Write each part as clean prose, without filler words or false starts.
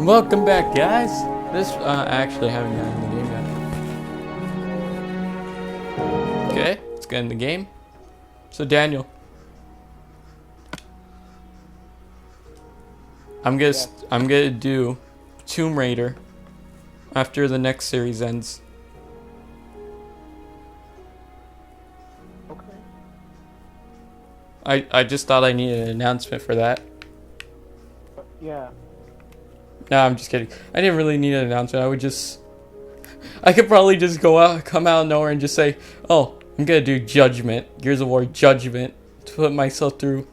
Welcome back, guys. This actually haven't gotten in the game yet. Okay, let's get in the game. So Daniel, Yes. I'm gonna do Tomb Raider after the next series ends. Okay. I just thought I needed an announcement for that. Yeah. No, I'm just kidding. I didn't really need an announcement. I could probably just come out of nowhere and just say, "Oh, I'm gonna do Judgment, Gears of War Judgment," to put myself through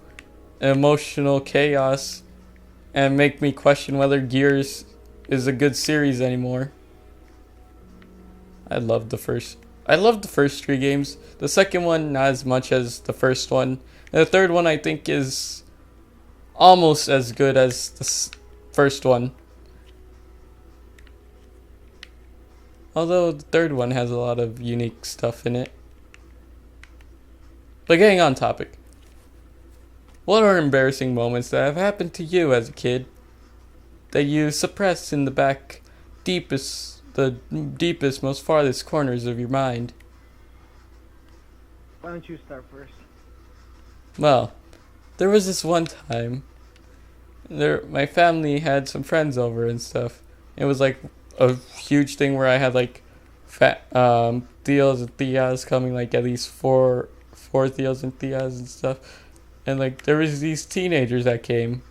emotional chaos and make me question whether Gears is a good series anymore. I loved the first. I loved the first three games. The second one not as much as the first one. And the third one I think is almost as good as the first one. Although the third one has a lot of unique stuff in it. But getting on topic. What are embarrassing moments that have happened to you as a kid that you suppress in the deepest, most farthest corners of your mind? Why don't you start first? Well, there was this one time. My family had some friends over and stuff. It was like a huge thing where I had like Theos and Theas coming, like at least four Theos and Theas and stuff. And like there was these teenagers that came,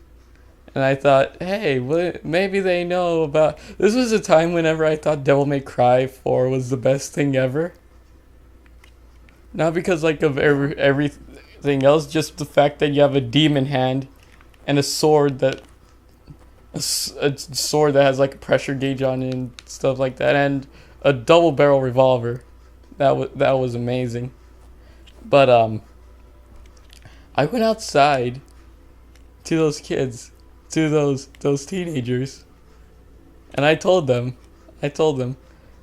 and I thought, hey, maybe they know about. This was a time whenever I thought Devil May Cry 4 was the best thing ever. Not because like of everything else, just the fact that you have a demon hand and a sword a sword that has like a pressure gauge on it and stuff like that, and a double barrel revolver. That was amazing. But I went outside to those kids, to those teenagers, and I told them,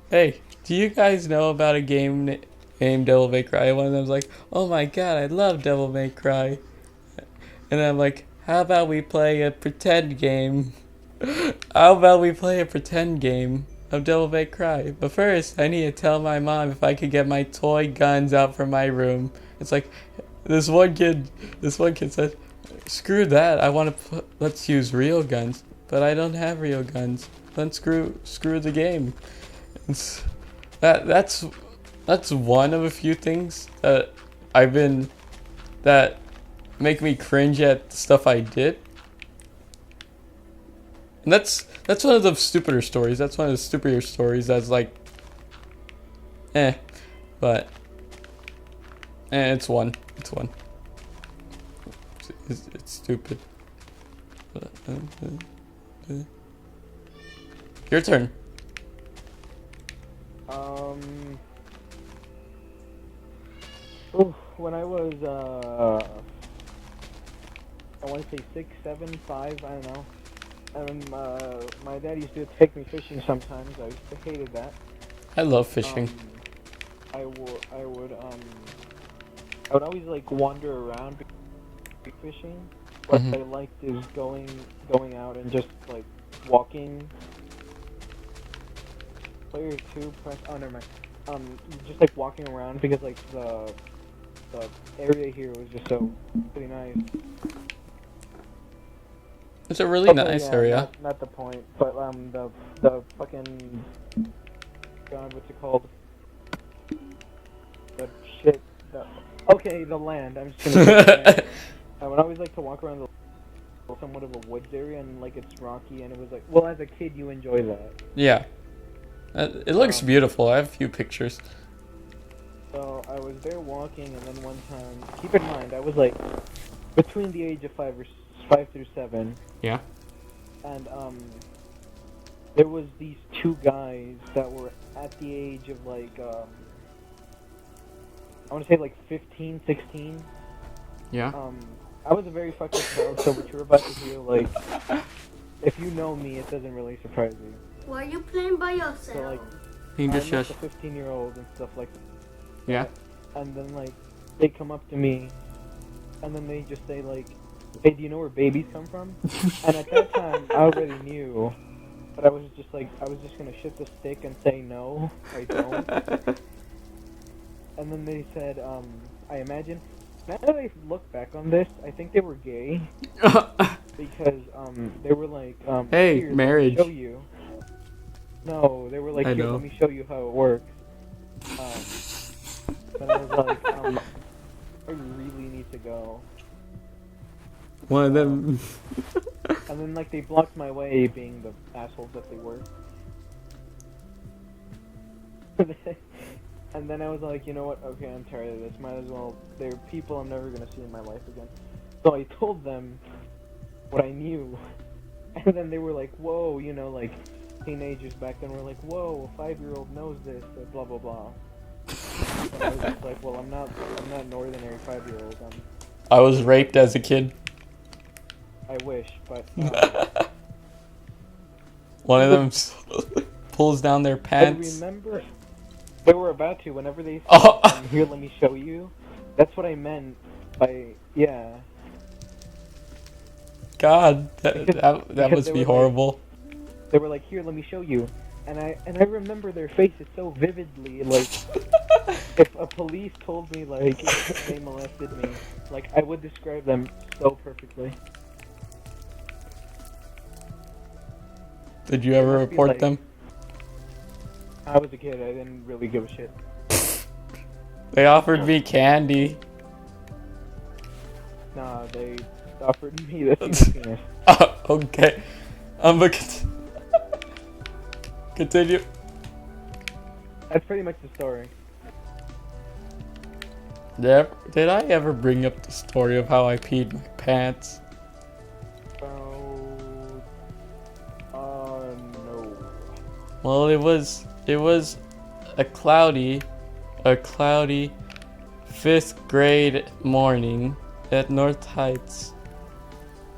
hey, do you guys know about a game named Devil May Cry? One of them was like, oh my god, I love Devil May Cry. And I'm like, how about we play a pretend game? How about we play a pretend game of Devil May Cry? But first, I need to tell my mom if I could get my toy guns out from my room. It's like, this one kid said, screw that. Let's use real guns. But I don't have real guns. Then screw the game. It's, that's one of a few things that I've been, that make me cringe at the stuff I did. And that's one of the stupider stories. That's one of the stupider stories that's like, eh, but, it's one. It's one. It's stupid. Your turn. When I was I want to say 6, 7, 5, I don't know. My dad used to take me fishing sometimes. I hated that. I love fishing. I would always like wander around fishing. What I liked is going out and just like walking. Player 2 press. Oh, never mind. Just like walking around because like the area here was just so pretty nice. It's a really nice yeah, area. not the point, but the fucking God, what's it called? The shit. Okay, the land. I'm just gonna. Say the land. I would always like to walk around somewhat of a woods area and like it's rocky and it was like, well, as a kid you enjoy that. Yeah. It looks beautiful. I have a few pictures. So I was there walking, and then one time, keep in mind, I was like between the age of 5 through 7. Yeah. And there was these two guys that were at the age of like I want to say like 15, 16. Yeah. I was a very fucking child, so what you're about to hear, like, if you know me, it doesn't really surprise you. Why are you playing by yourself? So like, You can just I'm shush. like a 15-year-old and stuff like that. Yeah. And then like, they come up to me, and then they just say like, hey, do you know where babies come from? And at that time, I already knew But I was just like, I was just gonna shift the stick and say no, I don't. And then they said, I imagine. Now that I look back on this, I think they were gay because they were like, Hey, here, let me show marriage. you. No, they were like, I here, let know. me show you how it works. And I was like, I really need to go. One of them. And then like they blocked my way, being the assholes that they were. And then I was like, you know what? Okay, I'm tired of this. Might as well. They're people I'm never gonna see in my life again. So I told them what I knew, and then they were like, whoa, you know, like teenagers back then were like, whoa, a 5-year-old knows this, blah blah blah. And I was just like, well, I'm not an ordinary 5-year-old. I was raped as a kid. I wish, but One of them pulls down their I pants. remember they were about to. Whenever they said, Oh, here, let me show you. That's what I meant by yeah. God, that Because must they be were like, horrible. they were like, here, let me show you. And I remember their faces so vividly. Like, if a police told me like they molested me, like I would describe them so perfectly. Did you They ever must be report like, them? I was a kid. I didn't really give a shit. They offered me candy. Nah, they offered me the female penis. Okay. But continue. That's pretty much the story. Did I ever bring up the story of how I peed my pants? So, no. Well, it was a cloudy 5th grade morning at North Heights,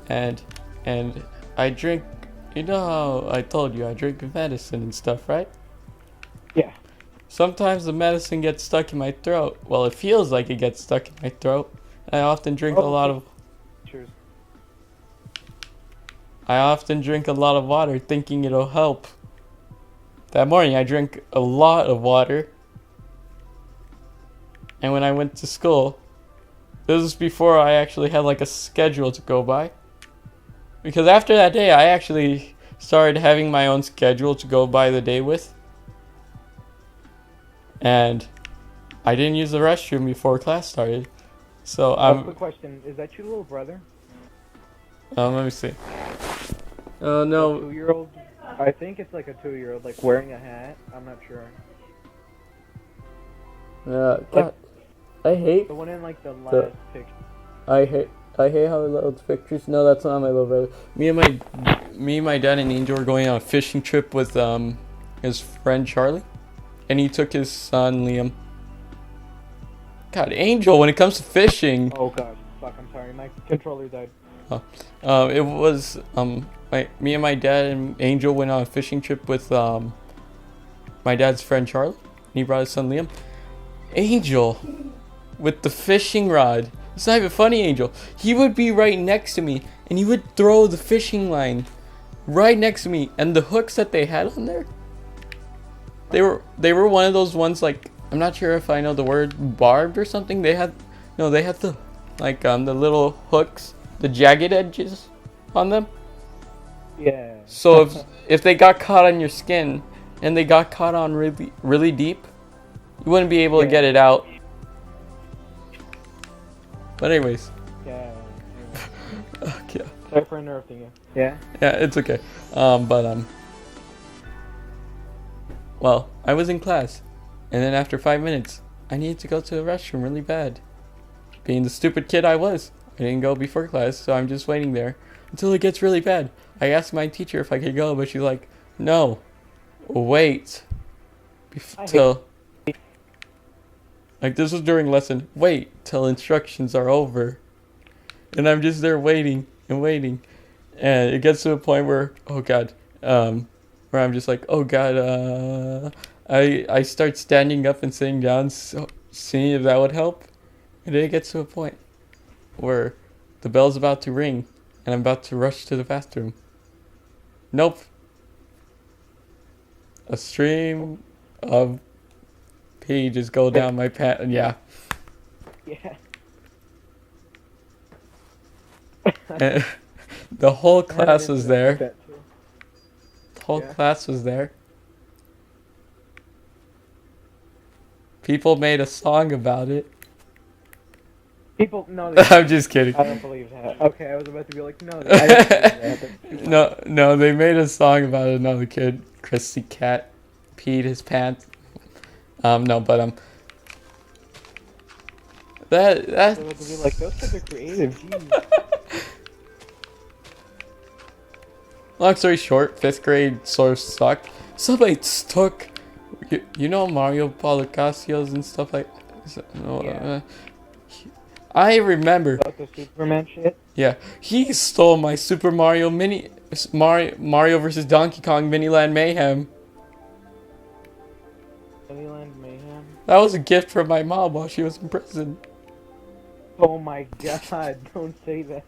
and I drink. You know how I told you I drink medicine and stuff, right? Yeah. Sometimes the medicine gets stuck in my throat. Well, it feels like it gets stuck in my throat. I often drink a lot of Cheers. water thinking it'll help. That morning I drank a lot of water. And when I went to school, this was before I actually had like a schedule to go by. Because after that day I actually started having my own schedule to go by the day with. And I didn't use the restroom before class started. So Quick question: is that your little brother? let me see. Oh The no. 2-year-old? I think it's like a 2-year-old, like wearing a hat. I'm not sure. God, I hate The one in like the last picture. I hate how it loads pictures. No, that's not my little brother. Me and my dad and Angel were going on a fishing trip with his friend Charlie, and he took his son Liam. God, Angel, when it comes to fishing, Oh god, fuck! I'm sorry, my controller died. it was me and my dad and Angel went on a fishing trip with my dad's friend Charlie, and he brought his son Liam. Angel, with the fishing rod. It's not even funny, Angel. He would be right next to me, and he would throw the fishing line right next to me, and the hooks that they had on there, they were one of those ones, like, I'm not sure if I know the word, barbed or something. They had the like the little hooks, the jagged edges on them. Yeah. So if they got caught on your skin and they got caught on really really deep, you wouldn't be able to get it out. But anyways, Yeah. okay. Sorry for interrupting you. Yeah. Yeah, it's okay. Well, I was in class, and then after 5 minutes, I needed to go to the restroom really bad. Being the stupid kid I was, I didn't go before class, so I'm just waiting there until it gets really bad. I asked my teacher if I could go, but she's like, "No, wait till." Like, this was during lesson. Wait till instructions are over. And I'm just there waiting and waiting. And it gets to a point where, oh God, where I'm just like, oh God, I start standing up and sitting down, so, seeing if that would help. And then it gets to a point where the bell's about to ring and I'm about to rush to the bathroom. Nope. a stream of pee just go down my pants. Yeah. Yeah. And the whole I had an class was incident like there. that, too. The whole Yeah. class was there. People made a song about it. People, no, they I'm just kidding. I don't believe that. Okay, I was about to be like, no, I don't believe that. That's too much. No, they made a song about another kid, Christy Cat, peed his pants. No, but that I was about to be like, those kids are creative. Jeez. long story short, 5th grade sort of sucked. Somebody took, you know, Mario Policacios and stuff like. No, Yeah. I remember. About the Superman shit. Yeah, he stole my Super Mario Mario versus Donkey Kong Miniland Mayhem. Disneyland Mayhem. That was a gift from my mom while she was in prison. Oh my god, don't say that.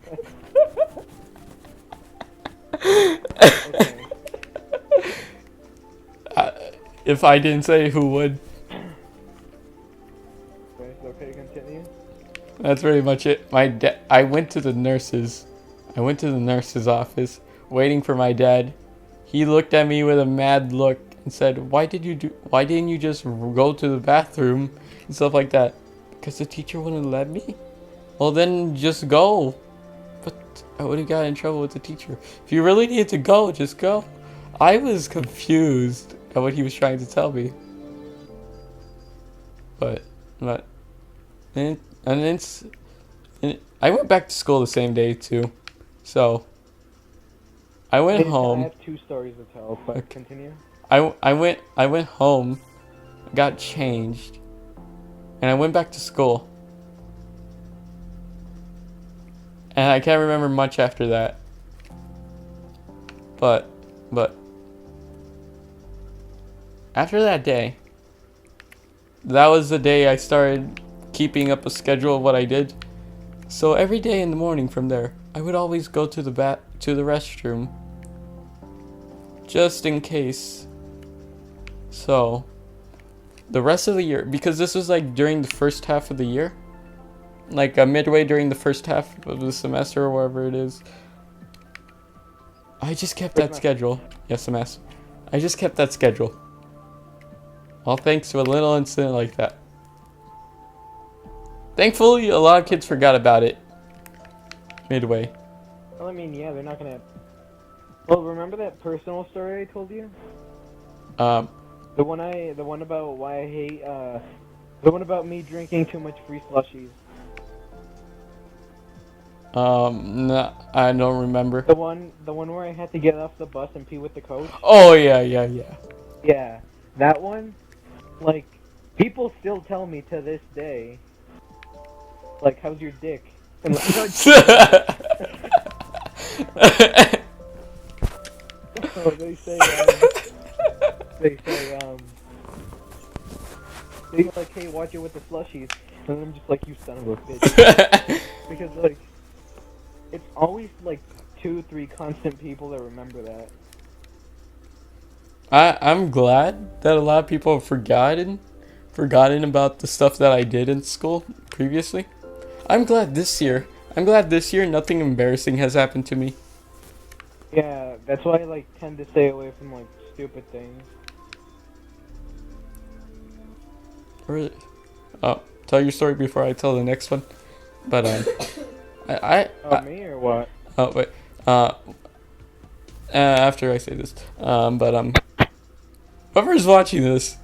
Okay. If I didn't say, who would? Okay, continue. That's pretty much it. I went to the nurses. I went to the nurse's office, waiting for my dad. He looked at me with a mad look and said, Why didn't you just go to the bathroom?" and stuff like that. Because the teacher wouldn't let me? Well, then just go. But I would have got in trouble with the teacher. If you really need to go, just go. I was confused at what he was trying to tell me. But and I went back to school the same day too. So I went I home. have 2 stories to tell, but Okay. continue. I went home, got changed, and I went back to school. And I can't remember much after that. But after that day, that was the day I started keeping up a schedule of what I did. So every day in the morning from there, I would always go to the restroom just in case. So the rest of the year, because this was like during the first half of the year, like midway during the first half of the semester or whatever it is, I just kept that schedule. Yes, semester. I just kept that schedule. All thanks to a little incident like that. Thankfully, a lot of kids forgot about it midway. Well, I mean, yeah, they're not gonna. Well, remember that personal story I told you? The one about why I hate. The one about me drinking too much free slushies. No, I don't remember. The one where I had to get off the bus and pee with the coach. Oh yeah. Yeah, that one. Like, people still tell me to this day. Like, how's your dick? And like, so they say, they like, hey, watch it with the slushies, and I'm just like, you son of a bitch, because like, it's always like 2-3 constant people that remember that. I'm glad that a lot of people have forgotten about the stuff that I did in school previously. I'm glad this year nothing embarrassing has happened to me. Yeah, that's why I like tend to stay away from like stupid things. Or, tell your story before I tell the next one. But Me or what? oh wait, after I say this, whoever's watching this,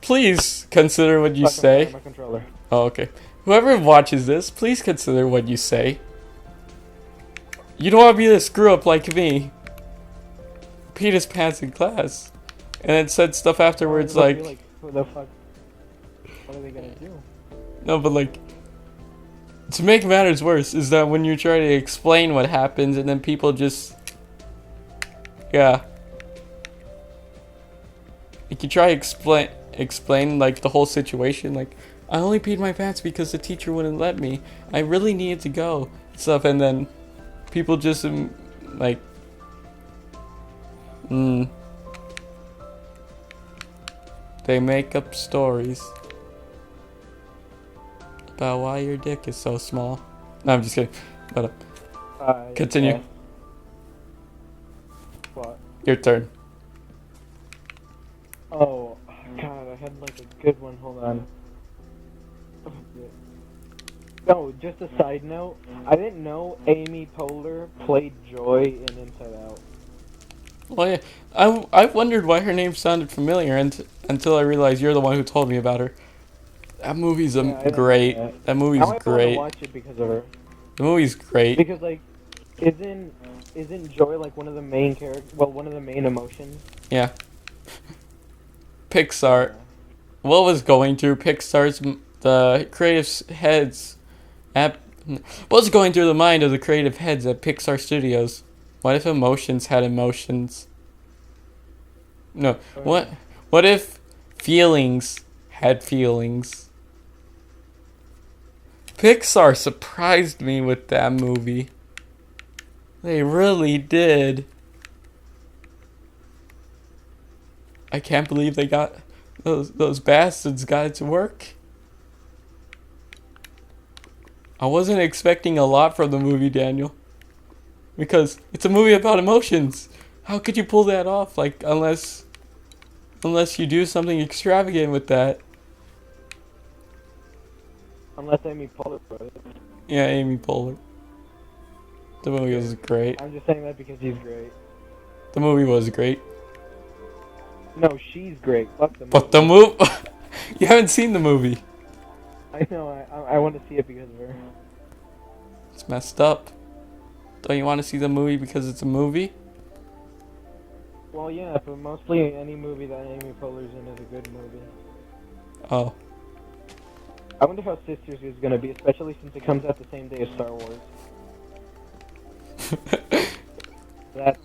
please consider what you say. My controller. Oh, okay. Whoever watches this, please consider what you say. You don't want to be the screw up like me. Peed his pants in class, and then said stuff afterwards like, who the fuck? What are they gonna do? no, but like, to make matters worse is that when you try to explain what happens and then people just, yeah. Like you try to explain like the whole situation, like, I only peed my pants because the teacher wouldn't let me. I really needed to go, stuff, and then people just like Mm. They make up stories about why your dick is so small. No, I'm just kidding. But continue. Yeah. What? Your turn. Oh, God, I had like a good one. Hold on. Oh, shit. No, just a side note. I didn't know Amy Poehler played Joy in Inside Out. Well, yeah, I wondered why her name sounded familiar until I realized you're the one who told me about her. That movie's Yeah, I didn't know great. that. That movie's Now I want to great. watch it because of her. The movie's great. Because like, isn't joy like one of the main characters? Well, one of the main emotions. Yeah. Pixar. What was going through Pixar's the creative heads at what was going through the mind of the creative heads at Pixar Studios? What if emotions had emotions? No. What if feelings had feelings? Pixar surprised me with that movie. They really did. I can't believe they got those bastards got it to work. I wasn't expecting a lot from the movie, Daniel. Because it's a movie about emotions. How could you pull that off? Like, unless you do something extravagant with that. Unless Amy Poehler wrote it. Yeah, Amy Poehler. The movie was great. I'm just saying that because he's great. The movie was great. No, she's great. Fuck the movie. But the movie... You haven't seen the movie. I know, I want to see it because of her. It's messed up. Don't you want to see the movie because it's a movie? Well, yeah, but mostly any movie that Amy Poehler's in is a good movie. Oh. I wonder how Sisters is going to be, especially since it comes out the same day as Star Wars. That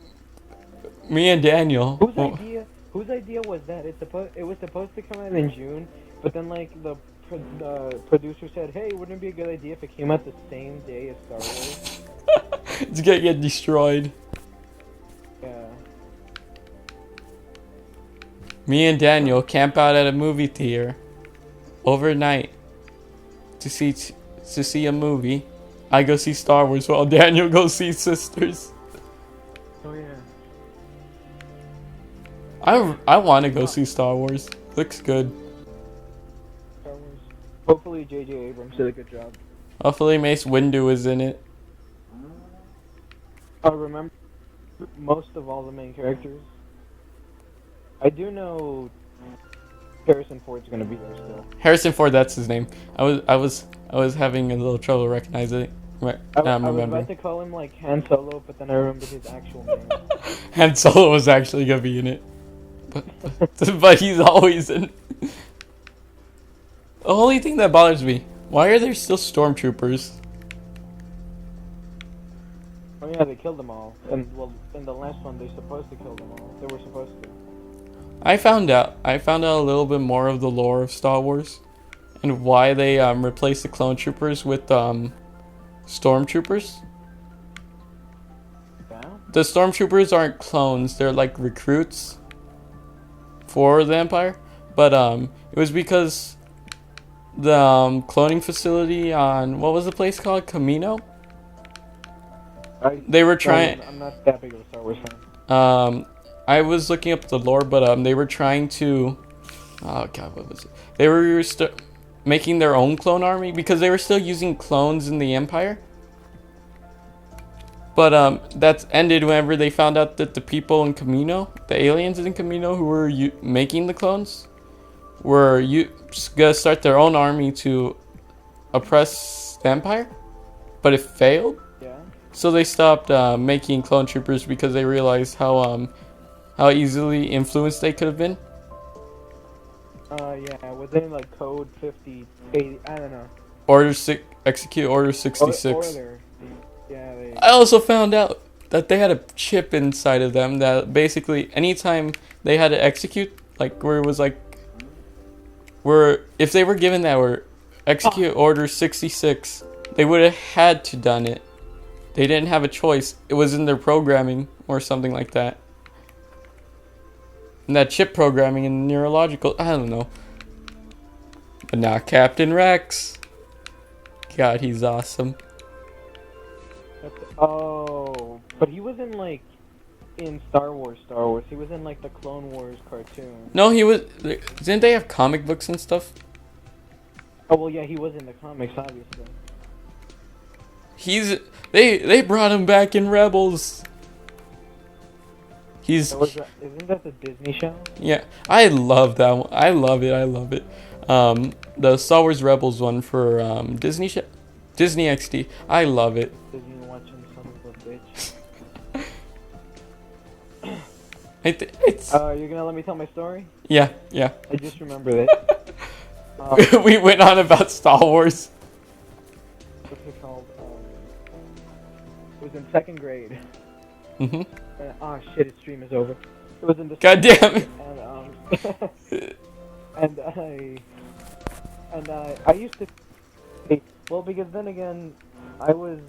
Me and Daniel. Whose idea was that? It was supposed to come out in June, but then like the producer said, "Hey, wouldn't it be a good idea if it came out the same day as Star Wars?" It's gonna get destroyed. Yeah. Me and Daniel camp out at a movie theater overnight to see a movie. I go see Star Wars while Daniel goes see Sisters. Oh yeah. I want to go see Star Wars. Looks good. Star Wars. Hopefully J.J. Abrams did a good job. Hopefully Mace Windu is in it. I remember most of all the main characters. I do know Harrison Ford's gonna be there still. Harrison Ford, that's his name. I was having a little trouble recognizing it. I I'm was remembering. about to call him like Han Solo, but then I remembered his actual name. Han Solo was actually gonna be in it, but he's always in. The only thing that bothers me: why are there still stormtroopers? Oh yeah, they killed them all. And well, in the last one, they're supposed to kill them all. They were supposed to. I found out a little bit more of the lore of Star Wars, and why they replaced the clone troopers with stormtroopers. Yeah? The stormtroopers aren't clones; they're like recruits for the Empire. But it was because the cloning facility on what was the place called? Camino. They were trying. I'm not that big of a Star Wars fan. I was looking up the lore, but they were trying to. Oh god, what was it? They were making their own clone army because they were still using clones in the Empire. But that's ended whenever they found out that the people in Camino, the aliens in Camino who were making the clones, were gonna start their own army to oppress the Empire, but it failed. Yeah. So they stopped making clone troopers because they realized how easily influenced they could have been. Yeah, within like code 50, 80, I don't know. Execute Order 66. Yeah, I also found out that they had a chip inside of them that basically anytime they had to execute, like where it was like, where if they were given that were execute Order 66, they would have had to done it. They didn't have a choice. It was in their programming or something like that. and that chip programming and neurological. I don't know. But now Captain Rex. God, he's awesome. Oh, but he wasn't like in Star Wars. He was in like the Clone Wars cartoon. No, he was. Didn't they have comic books and stuff? Oh well, yeah, he was in the comics, obviously. They brought him back in Rebels. He's Isn't that the Disney show? yeah. I love that one. I love it. The Star Wars Rebels one for Disney XD. I love it. Disney watching son of a bitch. It's You're gonna let me tell my story? yeah. I just remembered it. We went on about Star Wars. What's it called? It was in second grade. Mhm. Shit! Its stream is over. It was in the. God damn it. I used to. Well, because then again, I was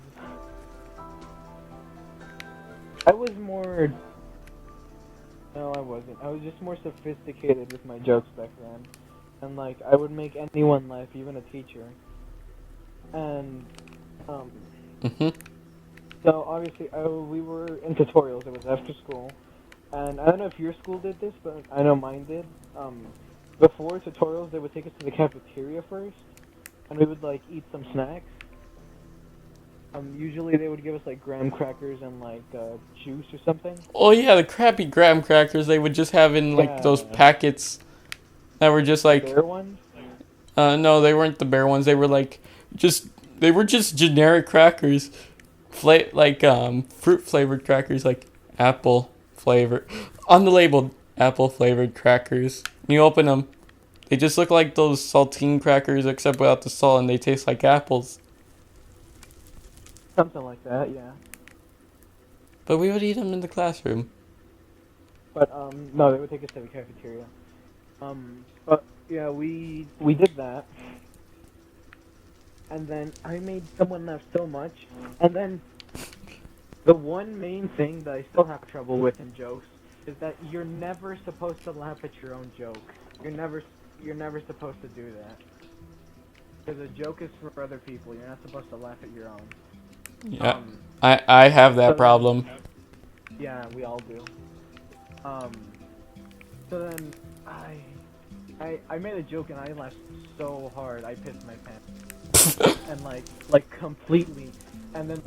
more. No, I wasn't. I was just more sophisticated with my jokes back then, and like I would make anyone laugh, even a teacher. And Mhm. so obviously, we were in tutorials. It was after school, and I don't know if your school did this, but I know mine did. Before tutorials, they would take us to the cafeteria first, and we would like eat some snacks. Usually they would give us like graham crackers and like juice or something. Oh yeah, the crappy graham crackers they would just have in like those packets that were just like Bear ones? no, they weren't the bear ones. They were just generic crackers. Fruit flavored crackers, like apple flavored. On the label, apple flavored crackers. When you open them, they just look like those saltine crackers except without the salt, and they taste like apples. Something like that, yeah. But we would eat them in the classroom. But no, they would take us to the cafeteria. But yeah, we did that. And then I made someone laugh so much. And then the one main thing that I still have trouble with in jokes is that you're never supposed to laugh at your own joke. You're never supposed to do that. Because a joke is for other people. You're not supposed to laugh at your own. Yeah, I have that so problem. Yeah, we all do. So then I made a joke and I laughed so hard I pissed my pants. And like completely. And then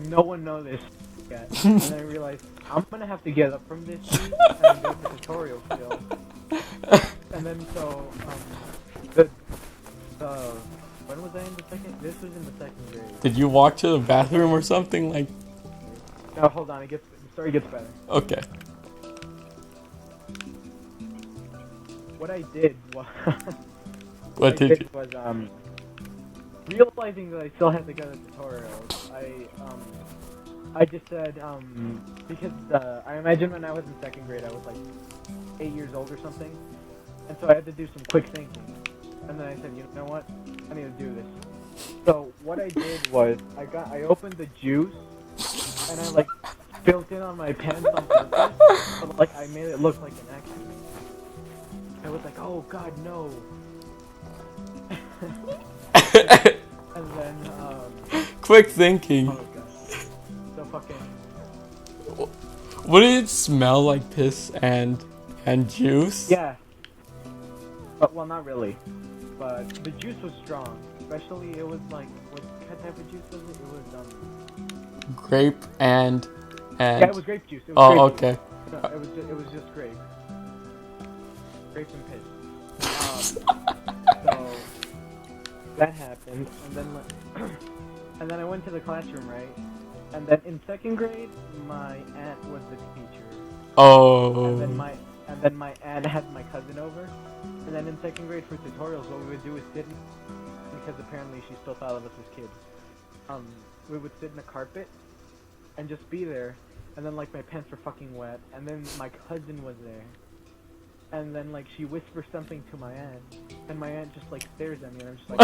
no one noticed yet. And then I realized I'm gonna have to get up from this seat and go to tutorial still. And then so when was I in the second? This was in the second grade. Did you walk to the bathroom or something like? No, hold on. The story gets better. Okay. What I did was What did you? was realizing that I still had to go to tutorials. I just said because I imagine when I was in second grade I was like 8 years old or something, and so I had to do some quick thinking. And then I said, you know what? I need to do this. So what I did was I opened the juice and I like spilled it on my pants on purpose, but like I made it look like an accident. I was like, oh god, no. And then Quick thinking. oh god. So fucking Wouldn't it smell like piss and juice? yeah. But well, not really. But the juice was strong. Especially it was like what type of juice was it? It was Grape and. yeah, it was grape juice. It was grape okay. juice. No, it was just grape. Grape and piss. So that happened, and then and then I went to the classroom, right? And then in second grade, my aunt was the teacher. Oh. And then my aunt had my cousin over. And then in second grade for tutorials, what we would do is sit because apparently she still thought of us as kids. We would sit in the carpet and just be there. And then like my pants were fucking wet. And then my cousin was there. And then like she whispers something to my aunt. And my aunt just like stares at me and I'm just like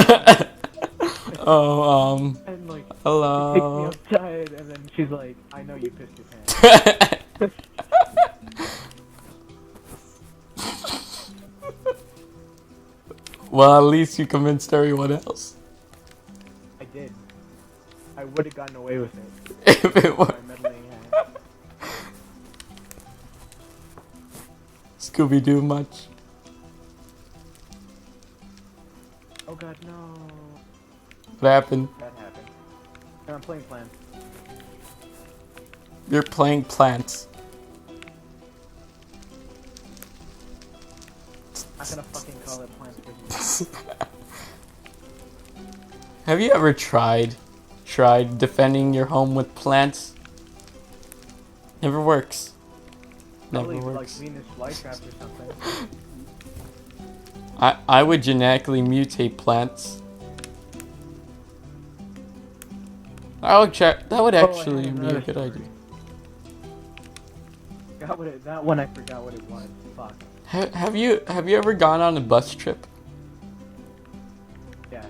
and like hello. she takes me outside and then she's like, I know you pissed your pants. Well, at least you convinced everyone else. I did. I would have gotten away with it. If it My were meddling hand. Scooby-Doo much. Oh god, no. What happened? That happened. And I'm playing Plants. You're playing plants. I'm not gonna fucking call it Plants vs. Have you ever tried defending your home with plants? Never works. Never Probably like works. Venus flytraps or something. I would genetically mutate plants. I would check. That would actually had be a another good idea. That one I forgot what it was. Fuck. Have you ever gone on a bus trip? Yeah.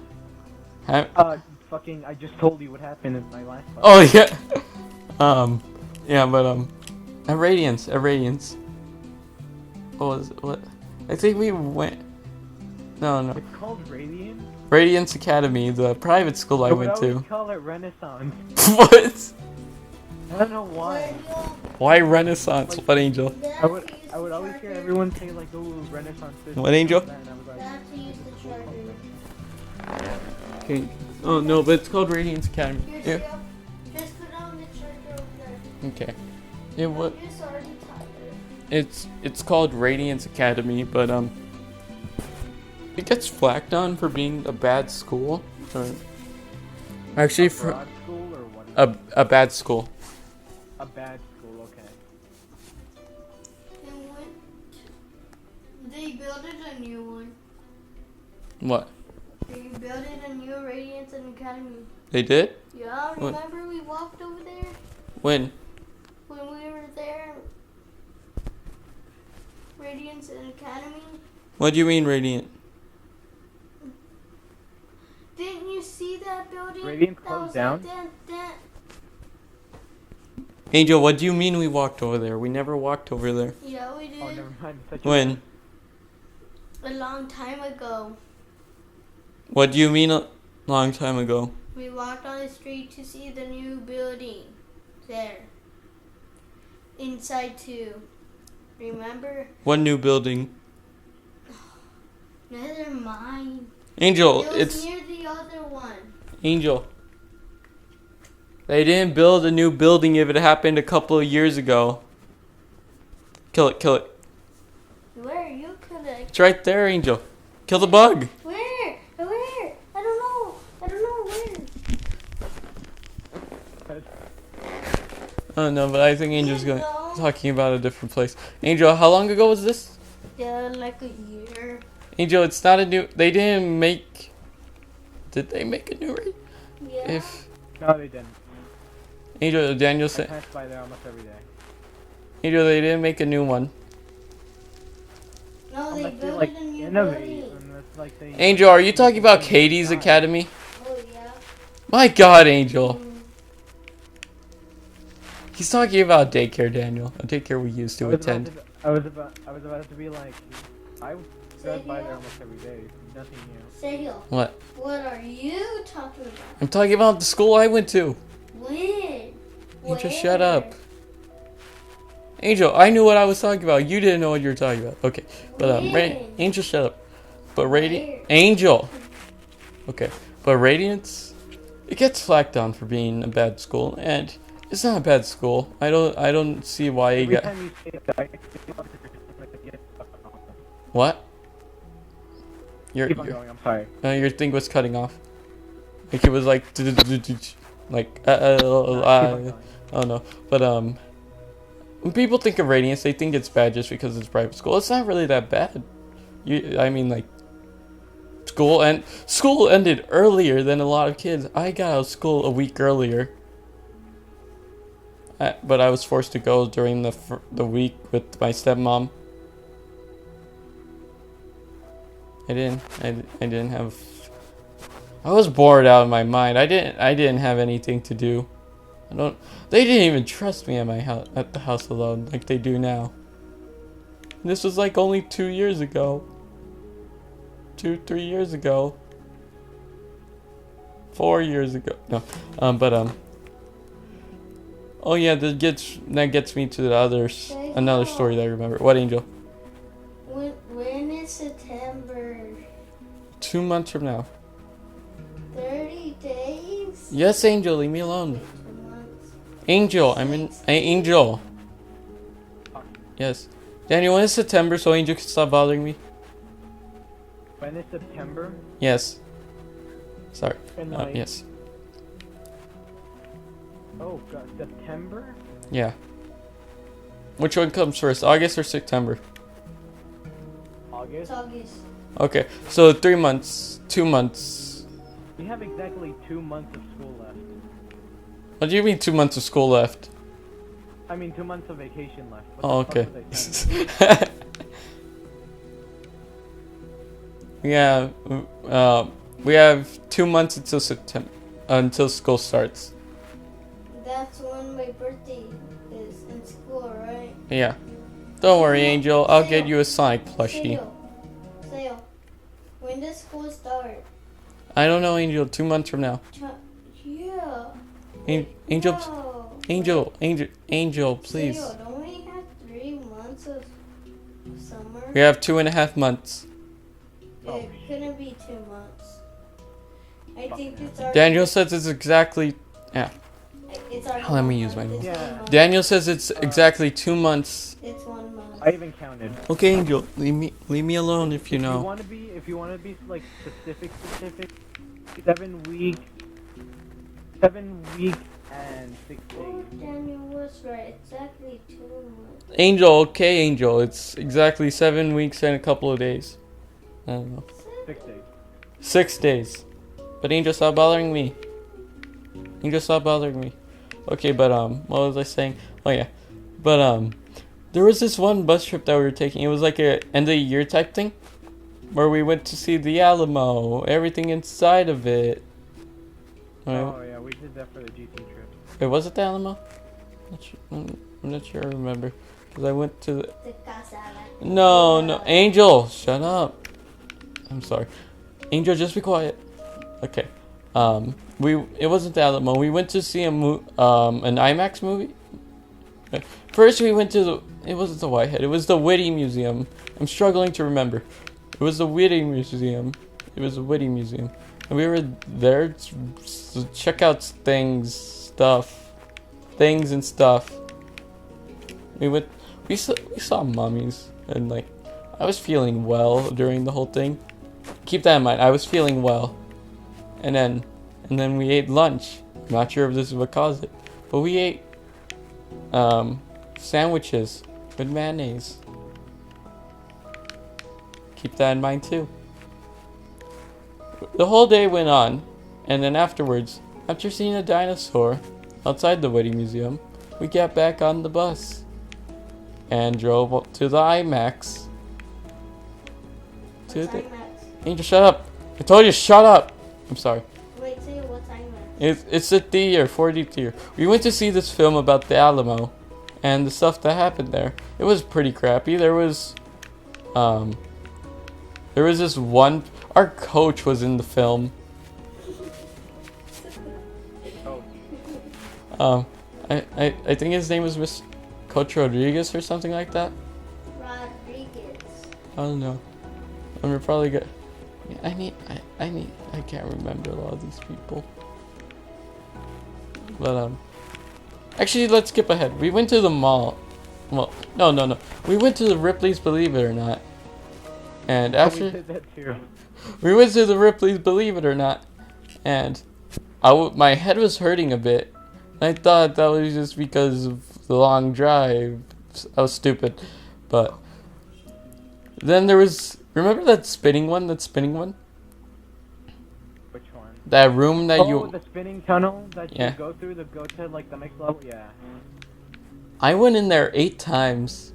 Have, Fucking, I just told you what happened in my last part. oh yeah. Yeah, but at Radiance. What? I think we went. No. It's called Radiant? Radiance Academy, the private school I I would went always to. call it Renaissance. What? I don't know why. Why Renaissance? Like- What, Angel? I would always hear everyone say like, "Oh, Renaissance." This, What, Angel? that," and I was like, That's to use the charger. Okay. Oh no, but it's called Radiance Academy. Here, Yeah. Seal. Just put on the charger over there. Okay. It what? It's already tired. It's called Radiance Academy, but it gets flacked on for being a bad school. Or, actually, a for broad school or what? Is a bad school. a bad school, okay. And when they built it a new one. What? They built it a new Radiance and Academy. They did? Yeah, What? remember we walked over there When? when we were there? Radiance and Academy. What do you mean Radiant? Didn't you see that building? Radiance That closed was down? Like that. Angel, what do you mean we walked over there? We never walked over there. Yeah, we did. Oh, never mind. I thought you When? A long time ago. What do you mean a long time ago? We walked on the street to see the new building. There. Inside too. Remember? What new building? Never mind. Angel, It was it's near the other one. Angel. They didn't build a new building if it happened a couple of years ago. Kill it. Where? You could have. It's right there, Angel. Kill the bug. Where? Where? I don't know. Where. Oh no, but I think Angel's You going know. talking about a different place. Angel, how long ago was this? Yeah, like a year. Angel, it's not a new. They didn't make. Did they make a new rate? Yeah. If No, they didn't. Angel, Daniel I said. pass by there almost every day. Angel, they didn't make a new one. No, they Unless they built like a new innovate. building. Unless like they. Angel, are you talking about Katie's Academy? Oh yeah. My God, Angel. Mm. He's talking about daycare, Daniel. A daycare we used to attend. I was about to be like, I drive by here. there almost every day. Nothing new. Sahil, What? what are you talking about? I'm talking about the school I went to. When? Angel, shut up. Angel, I knew what I was talking about. You didn't know what you were talking about. Okay, but When? Angel, shut up. But Radiant, Where? Angel. Okay, but Radiance, it gets flacked on for being a bad school, and it's not a bad school. I don't see why you Every got time you say that, what. Your keep on going. I'm sorry. your thing was cutting off. Like it was like like Keep on going. oh no. But when people think of Radiance, they think it's bad just because it's private school. It's not really that bad. I mean, like, school ended earlier than a lot of kids. I got out of school a week earlier, but I was forced to go during the week with my stepmom. I didn't have. I was bored out of my mind. I didn't have anything to do. They didn't even trust me at my house, at the house alone, like they do now. This was like only 2 years ago. 3 years ago. 4 years ago. No. Oh yeah, that gets me to another story that I remember. What, Angel? When is September? 2 months from now. 30 days? Yes, Angel, leave me alone. 2 months. Angel, Angel. Yes. Daniel, when is September so Angel can stop bothering me? When is September? Yes. Sorry. And like, yes. Oh god, September? Yeah. Which one comes first, August or September? August? It's August. Okay, so 3 months, 2 months. We have exactly 2 months of school left. What do you mean 2 months of school left? I mean 2 months of vacation left. What Oh, the okay. fuck was I saying? Yeah, we have 2 months until September, until school starts. That's when my birthday is in school, right? Yeah. Don't worry, Angel. I'll get you a Sonic plushie. Sayo, when does school start? I don't know, Angel. 2 months from now. Yeah. Angel, No. Angel, please. Sayo, don't we have 3 months of summer? We have 2.5 months. It couldn't be 2 months. I think it's already. Daniel says it's exactly. Yeah. It's already Let me 1 use my month. notes. It's Yeah. 1 month. Daniel says it's exactly 2 months. It's 1 month. I even counted. Okay, Angel, leave me alone if you If you know. want to be like specific, 7 weeks, 7 weeks and 6 Oh, days. Daniel was right. Exactly 2 months. Angel, okay, Angel. It's exactly 7 weeks and a couple of days. I don't know. 6 days. 6 days. But Angel, stop bothering me. Angel, stop bothering me. Okay, but what was I saying? Oh yeah, but there was this one bus trip that we were taking. It was like a end of the year type thing, where we went to see the Alamo, everything inside of it. Oh yeah, we did that for the GT trip. Wait, was it the Alamo? I'm not sure I remember. Because I went to the... The casa. No, Angel, shut up. I'm sorry. Angel, just be quiet. Okay. It wasn't the Alamo. We went to see an IMAX movie. Okay. First, we went to it wasn't the Whitehead. It was the Whitty Museum. I'm struggling to remember. It was the Whitty Museum. And we were there to check out things and stuff. We saw mummies, and like, I was feeling well during the whole thing. Keep that in mind. I was feeling well, and then we ate lunch. I'm not sure if this is what caused it, but we ate sandwiches with mayonnaise. Keep that in mind too. The whole day went on, and then afterwards, after seeing a dinosaur outside the Whitty Museum, we got back on the bus and drove up to the IMAX. Angel, shut up! I told you, shut up! I'm sorry. Wait, say what's IMAX? It's a theater, 4D theater. We went to see this film about the Alamo and the stuff that happened there. It was pretty crappy. There was this one. Our coach was in the film. I think his name was Coach Rodriguez or something like that. Rodriguez. I don't know. And we're probably good. I can't remember a lot of these people. But actually, let's skip ahead. We went to the mall. Well, no. We went to the Ripley's Believe It or Not. And after we did that too. we went to the Ripley's Believe It or Not, and my head was hurting a bit. I thought that was just because of the long drive. I was stupid, but then there was. Remember that spinning one? Which one? That room that the spinning tunnel that Yeah. you go through to go to like the next level. Yeah. I went in there 8 times.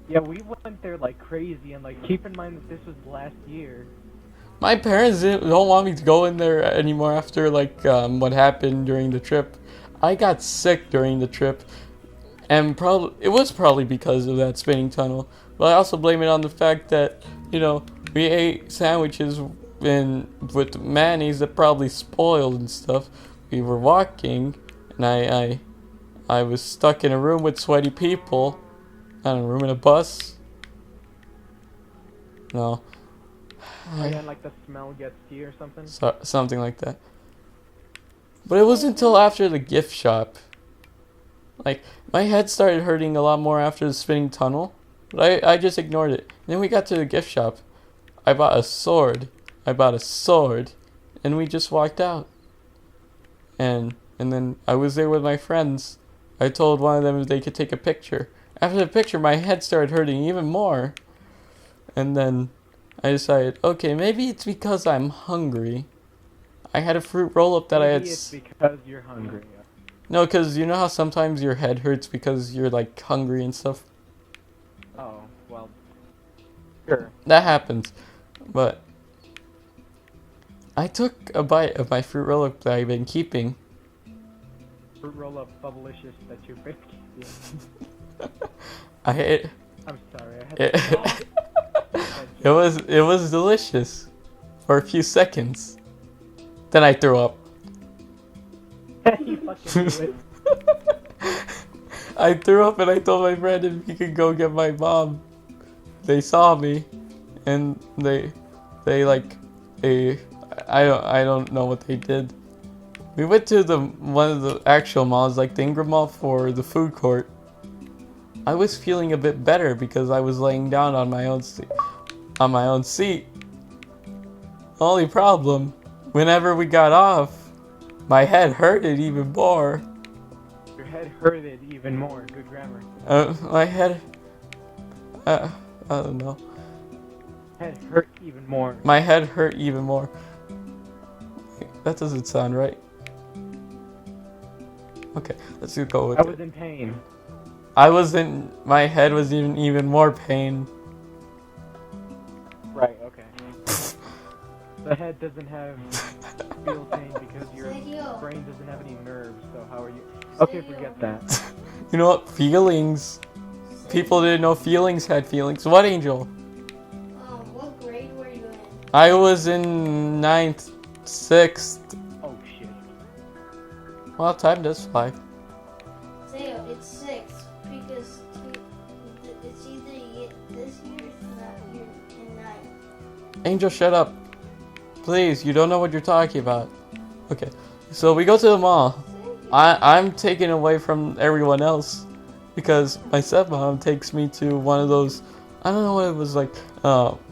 Yeah, we went there like crazy, and like keep in mind that this was last year. My parents don't want me to go in there anymore after like what happened during the trip. I got sick during the trip, and it was probably because of that spinning tunnel. But I also blame it on the fact that we ate sandwiches with mayonnaise that probably spoiled and stuff. We were walking, and I was stuck in a room with sweaty people. I don't know, room in a bus. No. Oh, yeah, and like the smell gets to you or something? Something like that. But it wasn't until after the gift shop. Like, my head started hurting a lot more after the spinning tunnel. But I just ignored it. And then we got to the gift shop. I bought a sword. And we just walked out. And then I was there with my friends. I told one of them if they could take a picture. After the picture, my head started hurting even more. And then I decided, okay, maybe it's because I'm hungry. I had a fruit roll-up that I had... Maybe it's because you're hungry. No, because you know how sometimes your head hurts because you're, like, hungry and stuff? Oh, well, sure. That happens. But I took a bite of my fruit roll-up that I've been keeping. Fruit roll-up Bubblicious that you're basically I'm sorry, I had to... It was delicious for a few seconds. Then I threw up. You fucking do it. I threw up and I told my friend if he could go get my mom. They saw me, and I don't know what they did. We went to one of the actual malls, like the Ingram Mall, for the food court. I was feeling a bit better because I was laying down on my own seat. Only problem, whenever we got off, my head hurted even more. Your head hurted even more. Good grammar. My head... I don't know. Head hurt even more. My head hurt even more. That doesn't sound right. Okay, let's go with it. I was in pain. My head was in even more pain. Right, okay. The head doesn't feel pain because your brain doesn't have any nerves, so how are you? Okay, forget that. You know what? Feelings. People didn't know feelings had feelings. What, Angel? What grade were you in? I was in 9th, 6th. Oh shit. Well, time does fly. Zeo, it's 6 because it's either this year or that year in 9. Angel, shut up. Please, you don't know what you're talking about. Okay, so we go to the mall. I'm taken away from everyone else because my stepmom takes me to one of those, I don't know what it was like.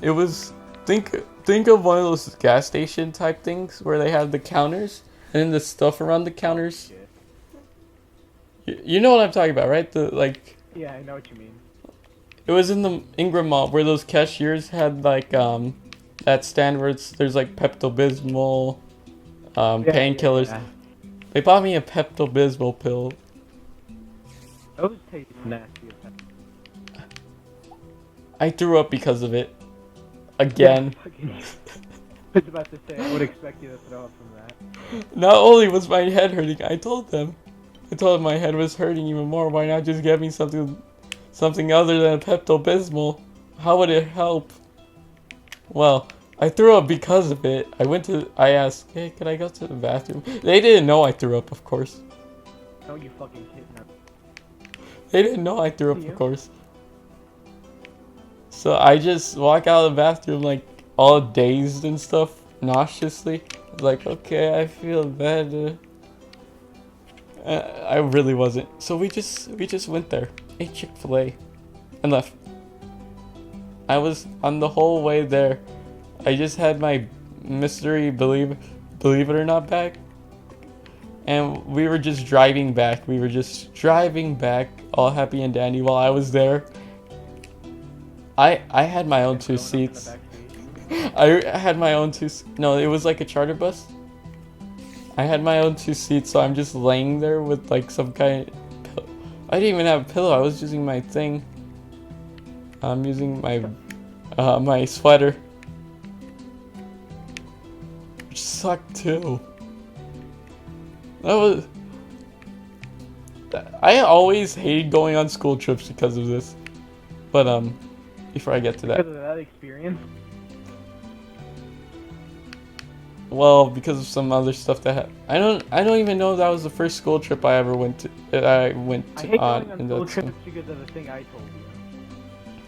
It was, think of one of those gas station type things where they have the counters and then the stuff around the counters. You know what I'm talking about, right? Yeah, I know what you mean. It was in the Ingram Mall where those cashiers had like that stand where there's like Pepto-Bismol, painkillers. Yeah. They bought me a Pepto-Bismol pill. Those taste nasty. I threw up because of it. Again. I was about to say, I would expect you to throw up from that. Not only was my head hurting, I told them my head was hurting even more. Why not just get me something other than a Pepto-Bismol? How would it help? Well, I threw up because of it. I asked, hey, can I go to the bathroom? They didn't know I threw up, of course. No, you fucking kidnapped. They didn't know I threw up, of course. So I just walk out of the bathroom like all dazed and stuff, nauseously. I was like, okay, I feel better. I really wasn't. So we just went there, ate Chick-fil-A, and left. I was on the whole way there. I just had my mystery believe it or not bag, and we were just driving back. All happy and dandy while I was there. I had my own 2 seats. I had my own 2. No, it was like a charter bus. I had my own 2 seats, so I'm just laying there with like some kind of pillow. I didn't even have a pillow. I was using my thing. I'm using my sweater, which sucked too. I always hated going on school trips because of this. But before I get to that, Because of that experience? well, because of some other stuff that I don't even know if that was the first school trip I ever went to. That I went I to hate on, going on and school that's trips because of the thing I told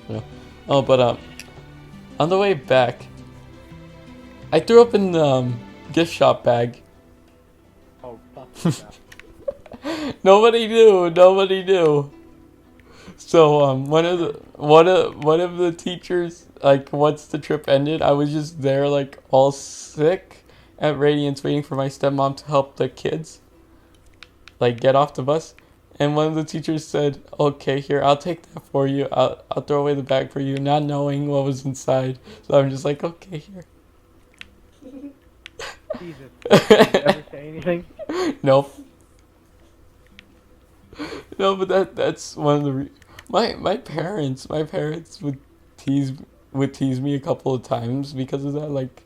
you. yeah. Oh, but on the way back, I threw up in the gift shop bag. Oh, fuck that. Nobody knew. Nobody knew. So one of the teachers, like, once the trip ended, I was just there like all sick at Radiance waiting for my stepmom to help the kids like get off the bus. And one of the teachers said, "Okay, here, I'll take that for you. I'll throw away the bag for you," not knowing what was inside. So I'm just like, "Okay, here." Jesus. Did you ever say anything? Nope. No, but that's one of the my parents tease would tease me a couple of times because of that. Like,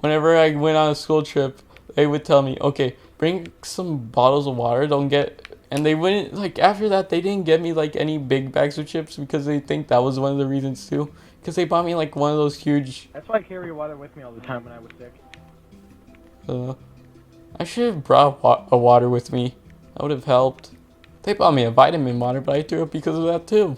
whenever I went on a school trip, they would tell me, "Okay, bring some bottles of water. Don't get." And they wouldn't, like, after that, they didn't get me like any big bags of chips because they think that was one of the reasons too. Because they bought me like one of those huge. That's why I carry water with me all the time when I was sick. I should have brought a water with me. That would have helped. They bought me a vitamin water, but I threw up because of that too.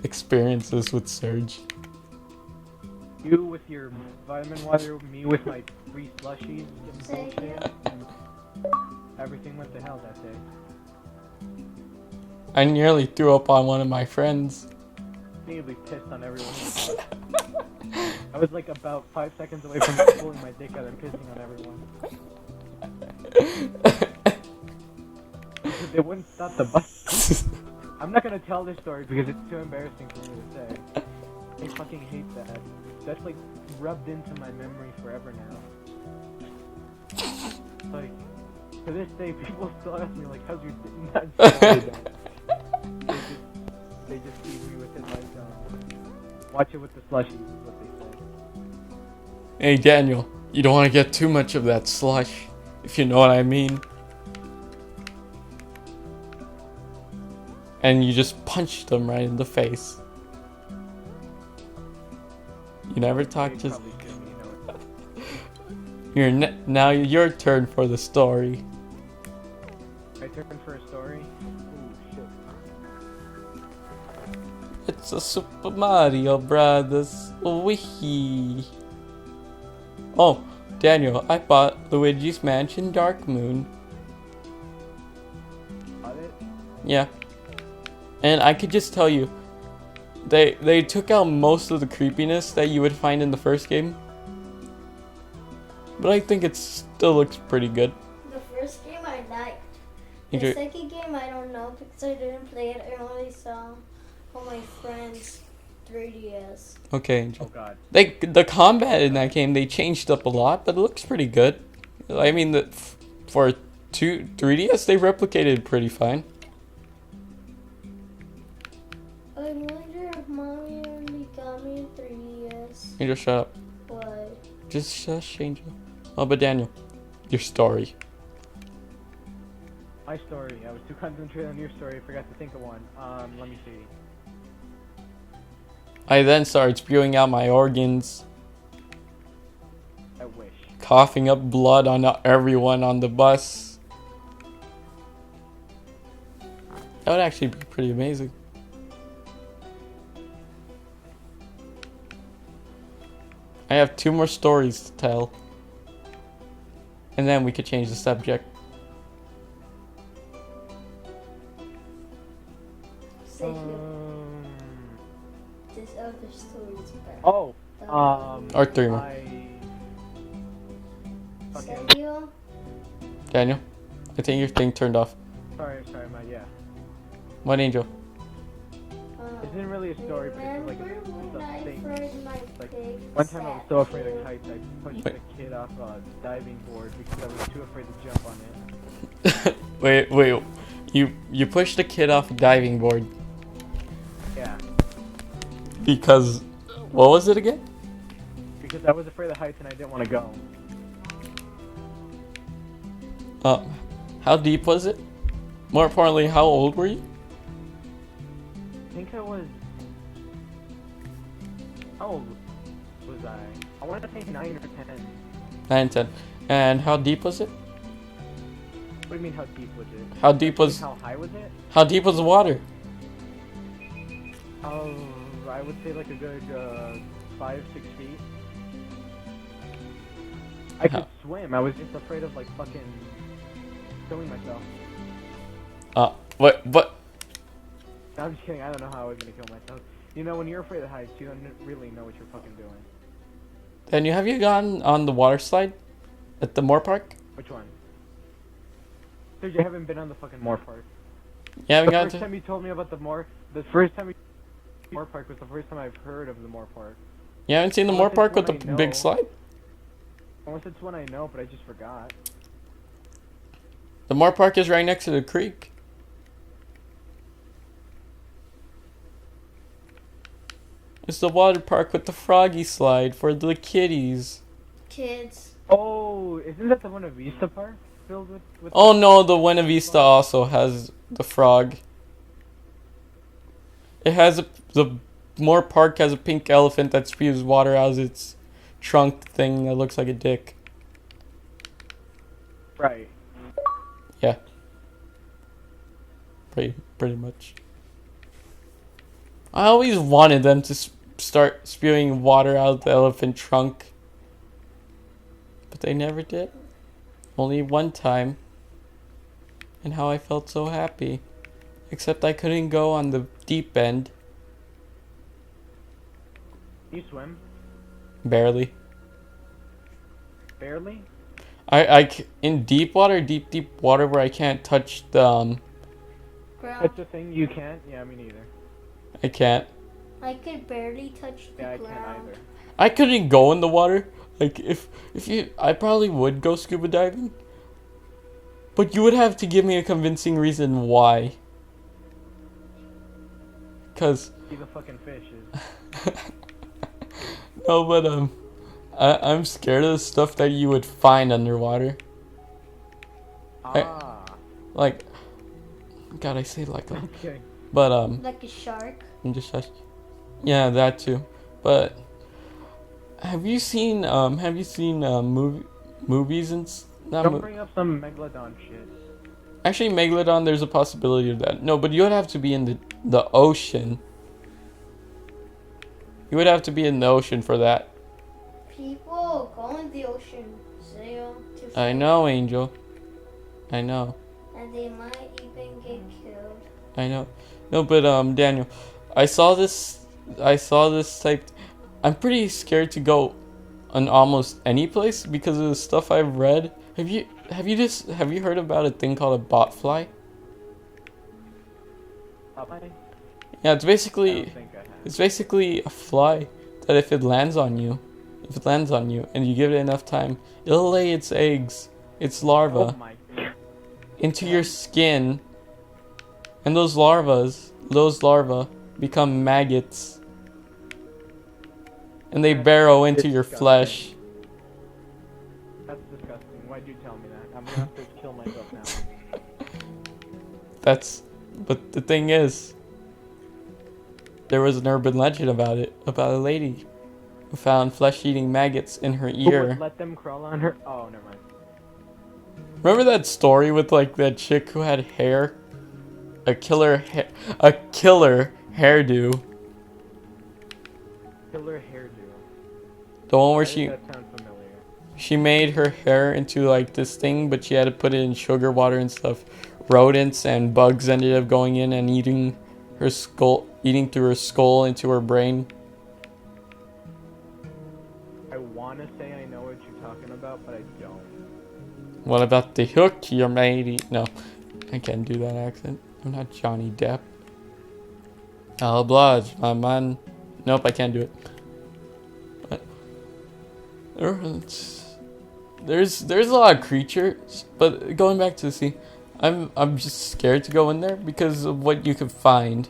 Experiences with Surge. You with your vitamin water, me with my free slushies, Say getting here. bullshit. Everything went to hell that day. I nearly threw up on one of my friends. Immediately pissed on everyone. I was like about 5 seconds away from pulling my dick out and pissing on everyone. Because they wouldn't stop the bus. I'm not gonna tell this story because it's too embarrassing for me to say. I fucking hate that. That's like rubbed into my memory forever now. Like, to this day, people still ask me like, "How's your dick?" They just leave me with it like, watch it with the slushies is what they say. Hey Daniel, you don't want to get too much of that slush, if you know what I mean. And you just punched them right in the face. You never talk, They just probably kill me, you know it. now your turn for the story. My turn for a story? Ooh, shit. It's a Super Mario Brothers Wiki. Oh, Daniel, I bought Luigi's Mansion Dark Moon. Got it? Yeah. And I could just tell you, they took out most of the creepiness that you would find in the first game. But I think it still looks pretty good. The first game I liked. The Enjoy- second game I don't know because I didn't play it. I only saw on my friend's 3DS. Okay, enjoy. Oh god. The combat in that game, they changed up a lot, but it looks pretty good. I mean, for 3DS, they replicated pretty fine. I wonder if mommy only got me a 3DS. Angel, shut up. Why? Just shush, Angel. Oh, but Daniel, your story. My story. I was too concentrated on your story. I forgot to think of one. Let me see. I then started spewing out my organs, I wish. coughing up blood on everyone on the bus. That would actually be pretty amazing. I have 2 more stories to tell. And then we could change the subject. Say this other story is better. Oh, Or 3 more. Fucking. Serio? Daniel, I think your thing turned off. Sorry, yeah. What, Angel? It isn't really a story, but it's like Remember when a I thing. fried my Like, pig? one time I was so afraid of heights, I pushed Wait. a kid off a diving board because I was too afraid to jump on it. wait. You pushed a kid off a diving board Yeah, because... What was it again? because I was afraid of heights and I didn't want to go. How deep was it? More importantly, how old were you? I think I was How old was I? I want to say 9 or 10. 9, 10. And how deep was it? What do you mean, how deep was it? How deep Like, was how high was it? how deep was the water? Oh, I would say like a good 5, 6 feet. I could swim. I was just afraid of like fucking killing myself. What? No, I'm just kidding. I don't know how I was gonna kill myself. You know, when you're afraid of heights, you don't really know what you're fucking doing. Daniel, have you gone on the water slide at the Moore Park? Which one? Dude, you haven't been on the fucking Moore Park. You haven't The gone first to. time you told me about the first time you Moore Park was the first time I've heard of the Moore Park. You haven't seen the Unless Moore it's Park with one the I know. big slide? Unless it's one I know, but I just forgot. The Moore Park is right next to the creek. It's the water park with the froggy slide for the kiddies. Kids. Oh, isn't that the one at Vista Park filled with Oh no, the Buena Vista also has the frog. It has the Moore Park has a pink elephant that spews water out of its trunk thing that looks like a dick. Right. Yeah. Pretty much. I always wanted them to start spewing water out of the elephant trunk. But they never did. Only one time. And how I felt so happy. Except I couldn't go on the deep end. You swim? Barely. Barely? In deep water where I can't touch the, Ground. That's the thing, you can't? Yeah, me neither. I can't. I could barely touch the Yeah, I can't ground. either. I couldn't go in the water. Like, I probably would go scuba diving. But you would have to give me a convincing reason why. Cause See the fucking fishes. no, but I'm scared of the stuff that you would find underwater. Ah. Like, God, I say it like that. Okay. But Like a shark. I'm just yeah, that too. But have you seen movies and Don't bring up some megalodon shit. actually Megalodon? There's a possibility of that. No, but you would have to be in the ocean. You would have to be in the ocean for that. People go in the ocean, sail to fish, I know, Angel. I know. and they might even get killed. I know. No, but Daniel, I saw this type. I'm pretty scared to go on almost any place because of the stuff I've read. Have you heard about a thing called a botfly? Popeye? Yeah, it's I basically don't think I have. it's basically a fly that if it lands on you and you give it enough time, it'll lay its eggs, its larva Oh my. into your skin. And those larvae become maggots. And they That's burrow into your disgusting. flesh. That's disgusting. Why'd you tell me that? I'm gonna have to kill myself now. But the thing is, there was an urban legend about it, about a lady who found flesh-eating maggots in her Who ear. would let them crawl on her? Oh, never mind. Remember that story with like that chick who had hair? A killer hairdo. Killer hairdo. The one where Why does that sound familiar? she made her hair into like this thing, but she had to put it in sugar water and stuff. Rodents and bugs ended up going in and eating through her skull into her brain. I wanna say I know what you're talking about, but I don't. What about the hook you're made? No, I can't do that accent. I'm not Johnny Depp. I'll oblige, my man. Nope, I can't do it. But there's a lot of creatures, but going back to the sea, I'm just scared to go in there because of what you could find.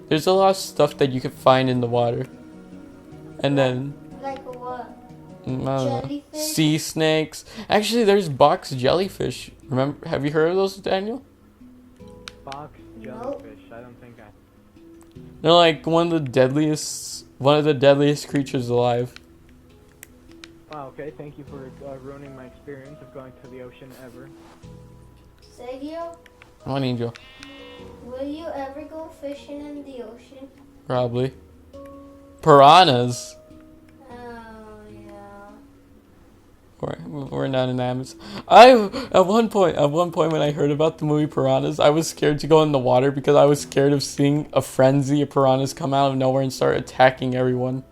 There's a lot of stuff that you could find in the water, and then Like a what? I don't know, Jellyfish? sea snakes. Actually, there's box jellyfish. Remember? Have you heard of those, Daniel? Box Nope. jellyfish. I don't think I. They're like one of the deadliest one of the deadliest creatures alive. Wow, okay, thank you for ruining my experience of going to the ocean ever. Sergio, One angel, will you ever go fishing in the ocean? probably. Piranhas. Oh, yeah. We're not in Amazon. At one point when I heard about the movie Piranhas, I was scared to go in the water because I was scared of seeing a frenzy of piranhas come out of nowhere and start attacking everyone.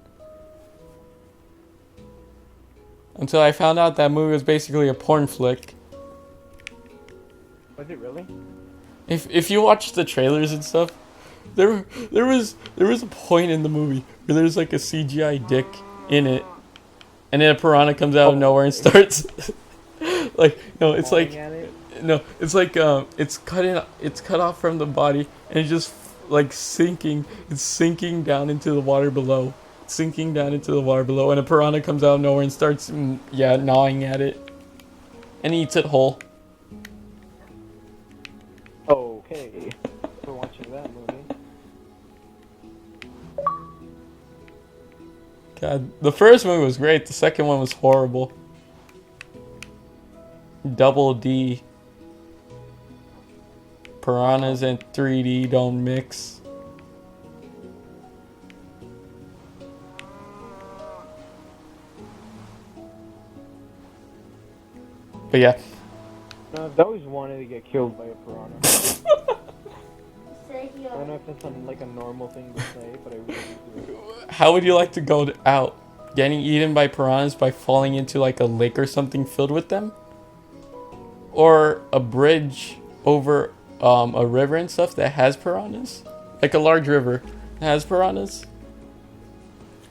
Until I found out that movie was basically a porn flick. Was it really? If you watch the trailers and stuff, there was a point in the movie where there's like a CGI dick in it, and then a piranha comes out of nowhere and starts like it's like it's cut off from the body and it's just like sinking. It's sinking down into the water below. Sinking down into the water below, and a piranha comes out of nowhere and starts gnawing at it and eats it whole. Okay. For watching that movie. God, the first movie was great. The second one was horrible. Double D. Piranhas and 3D don't mix. But yeah. No, I've always wanted to get killed by a piranha. I don't Sergio, know if that's like a normal thing to say, but I really do. How would you like to go out? Getting eaten by piranhas by falling into like a lake or something filled with them? Or a bridge over a river and stuff that has piranhas? Like a large river that has piranhas?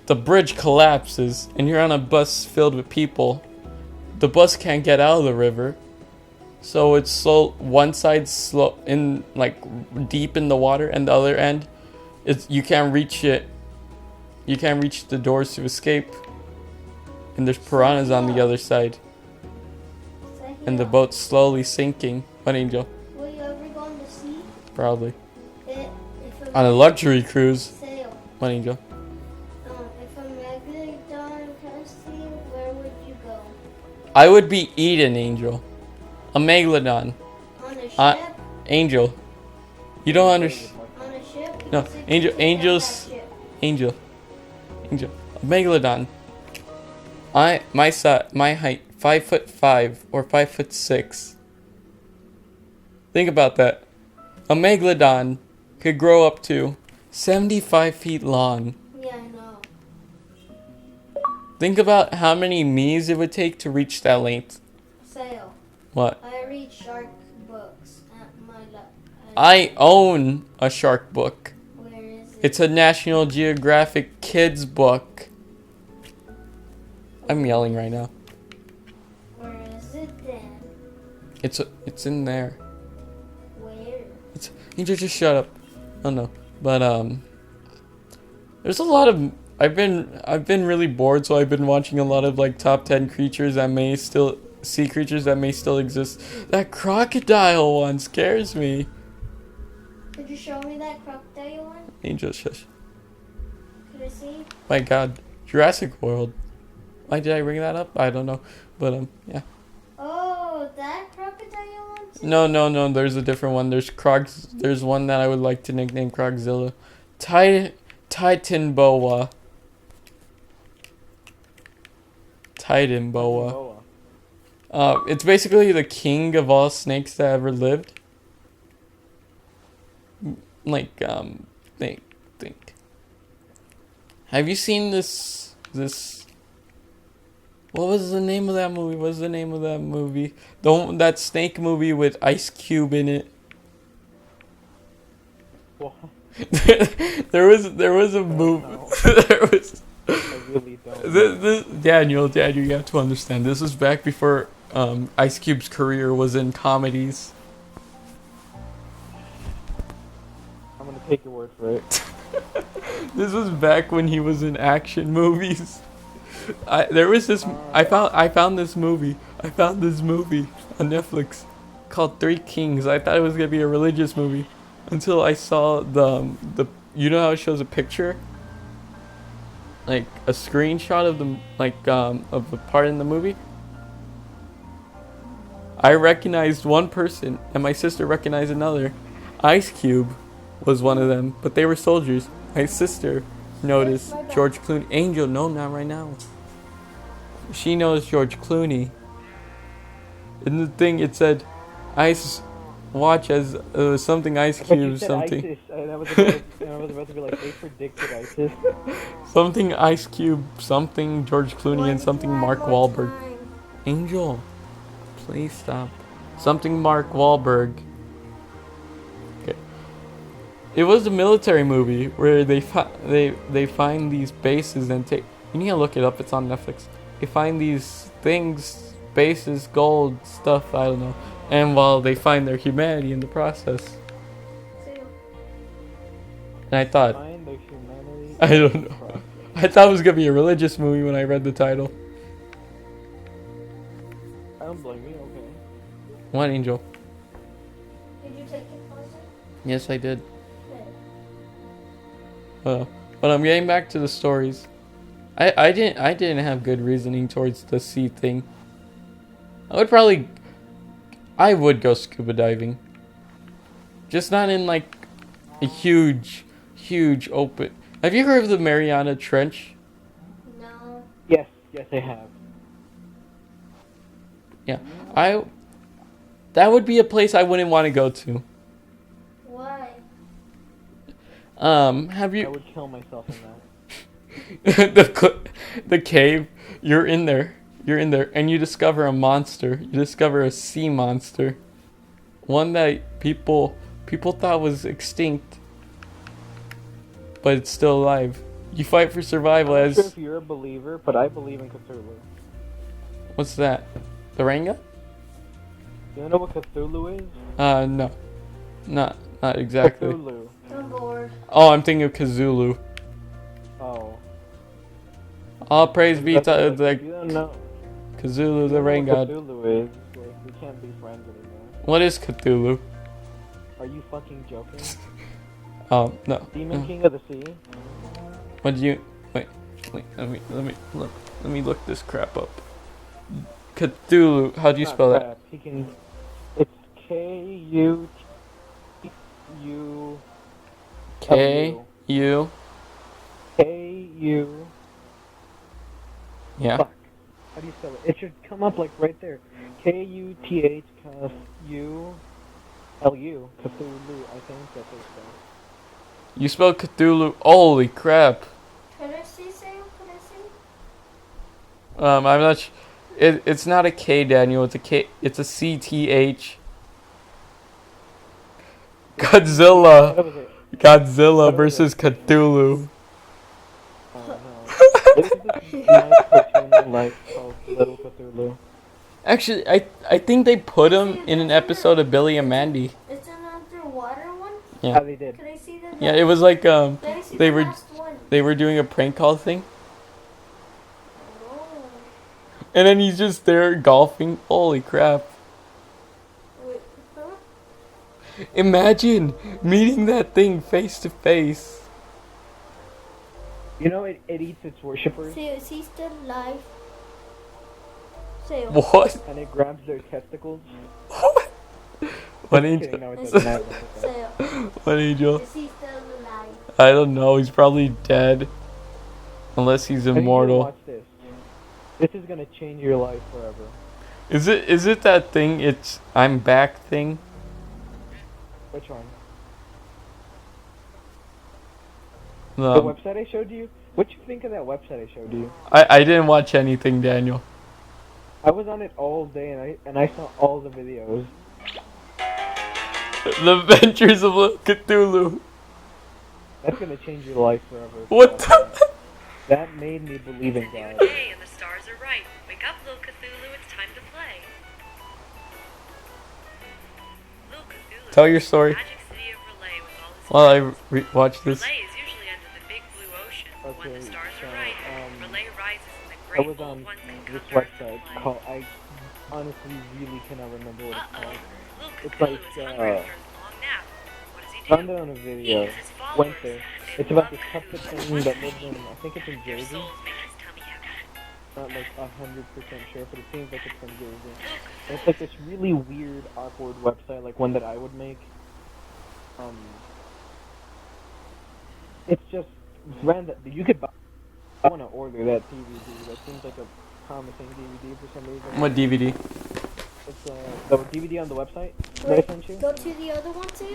The bridge collapses and you're on a bus filled with people. The bus can't get out of the river. So it's slow, one side slow in like deep in the water and the other end you can't reach it. You can't reach the doors to escape. And there's piranhas on the other side. And the boat's slowly sinking. What, Angel? will you ever go on the sea? Probably. If On a luxury cruise. sail. What, Angel? If a megalodon comes to you, where would you go? I would be eaten, Angel. A megalodon. On a ship? Angel. You don't understand. On a ship? No, Because it Angel. can take out Angels. that ship. Angel. A megalodon. My height, 5'5" or 5'6". Think about that. A megalodon could grow up to 75 feet long. Yeah, I know. Think about how many me's it would take to reach that length. Sail. What? I read shark books at my I own a shark book. Where is it? It's a National Geographic kids book. I'm yelling right now. Where is it then? It's in there. Where? Angel, just shut up. Oh no. But there's a lot of I've been really bored, so I've been watching a lot of like top 10 creatures that may still sea creatures that may still exist. That crocodile one scares me. Could you show me that crocodile one? Angel, shush. Could I see? My God, Jurassic World. Why did I bring that up? I don't know, but yeah. Oh, that crocodile one too? No. There's a different one. There's one that I would like to nickname Crogzilla. Titan boa. Titan boa. It's basically the king of all snakes that ever lived. Like think. Have you seen this? What was the name of that movie? That snake movie with Ice Cube in it. What? there was a movie. There was. I really don't. Daniel, you have to understand. This was back before Ice Cube's career was in comedies. I'm gonna take your word for it. This was back when he was in action movies. I found this movie on Netflix called Three Kings. I thought it was gonna be a religious movie until I saw the you know how it shows a picture like a screenshot of the of the part in the movie, I recognized one person, and my sister recognized another. Ice Cube was one of them, but they were soldiers. My sister noticed George Clooney. Angel, no, not right now. She knows George Clooney. In the thing, it said, "Ice watch as something Ice But you Cube said something ISIS, and I was about to be like, they predicted ISIS. something Ice Cube something George Clooney and something Mark Wahlberg." Angel, please stop. Something Mark Wahlberg. Okay. It was a military movie where they find these bases and take. You need to look it up. It's on Netflix. They find these things, bases, gold stuff. I don't know. And while they find their humanity in the process. And I thought, Find their humanity. I don't know. I thought it was gonna be a religious movie when I read the title. I don't blame you. Okay. What, Angel? Did you take it, Foster? Yes, I did. Okay. But I'm getting back to the stories. I didn't have good reasoning towards the sea thing. I would go scuba diving. Just not in like a huge open. Have you heard of the Mariana Trench? No. Yes, I have. Yeah. That would be a place I wouldn't want to go to. Why? Have I you would kill myself in that. the cave, you're in there, and you discover a monster. You discover a sea monster, one that people thought was extinct, but it's still alive. You fight for survival I'm not sure as if you're a believer, but I believe in Cthulhu. what's that? The Ranga? Do you know what Cthulhu is? No, not exactly. Cthulhu. I'm bored. Oh, I'm thinking of Cthulhu. Oh. All praise be to Like, the if you don't know. Cthulhu, If the you rain don't know what god. Cthulhu is, like, we can't be friends anymore. What is Cthulhu? Are you fucking joking? Oh no. Demon King of the Sea? What do you wait? Let me look this crap up. Cthulhu. How do you Not spell that? crap. He can. It's K-U-U. K-U. K-U. Yeah. Fuck. How do you spell it? It should come up like right there. K-U-T-H U-L-U. Cthulhu. I think that's what it's spelled. You spell Cthulhu. Holy crap. Can I see, Sam? Can I see? I'm not. It's not a K, Daniel. It's a K. It's a C-T-H. Godzilla. What was it? Godzilla versus Cthulhu. Oh no. There's this nice cartoon like called Little Cthulhu. Actually, I think they put him in an episode of Billy and Mandy. It's an underwater one? Yeah. How they did. Can I see the Yeah, it was like Can I see they the were last one? they were doing a prank call thing, Oh. and then he's just there golfing. Holy crap! Wait, huh? Imagine meeting that thing face to face. You know, it eats its worshippers Say, is he still alive? Say, What? and it grabs their testicles. What? What Just angel? kidding, no, it doesn't have them. say, What angel? is he still alive? I don't know. He's probably dead, unless he's I think you'll immortal. watch this. This is gonna change your life forever. Is it that thing? It's I'm back thing. Which one? Um, The website I showed you? What you think of that website I showed you? I didn't watch anything, Daniel. I was on it all day and I saw all the videos. The Adventures of Little Cthulhu. That's gonna change your life forever. What the? That made me believe in God. Hey, and the stars are right. Wake up, little Cthulhu. It's time to play. Little Cthulhu. Tell your story Magic city of Relay with all its while I friends. watch this. Relay is usually under the big blue ocean. When Okay, the stars so, are right, Relay rises and the I great was old on ones can this come back website to play. called, I honestly really cannot remember what it's Uh-oh. called. Little It's Cthulhu like, is hungry after his long nap. What does he do? Found it on a He video. uses his Went followers, there. and they It's about this puppet thing that lives in, I think it's in Your Jersey. souls make his tummy happy. Not like 100% sure, but it seems like it's from Jersey. And it's like this really weird, awkward website, like one that I would make. It's just random. You could buy. I want to order that DVD. That seems like a promising DVD for some reason. What DVD? It's the DVD on the website that I sent you. Go to the other one too.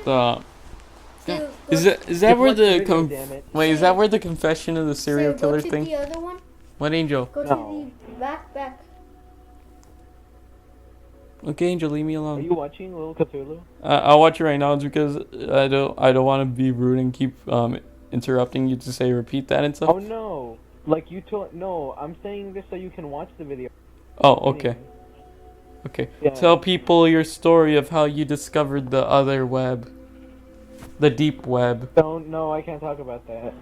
Is Go that It's where one the video, damn it. wait? Is that where the confession of the serial Go killer to thing? the other one. What Angel? Go No. to the back. Okay, Angel, leave me Are alone. you watching Little Cthulhu? I'll watch it right now. It's because I don't want to be rude and keep interrupting you to say repeat that and stuff. Oh no! Like you told. No, I'm saying this so you can watch the video. Oh, okay. Okay. Yeah. Tell people your story of how you discovered the other web. The deep web. Don't. No, I can't talk about that.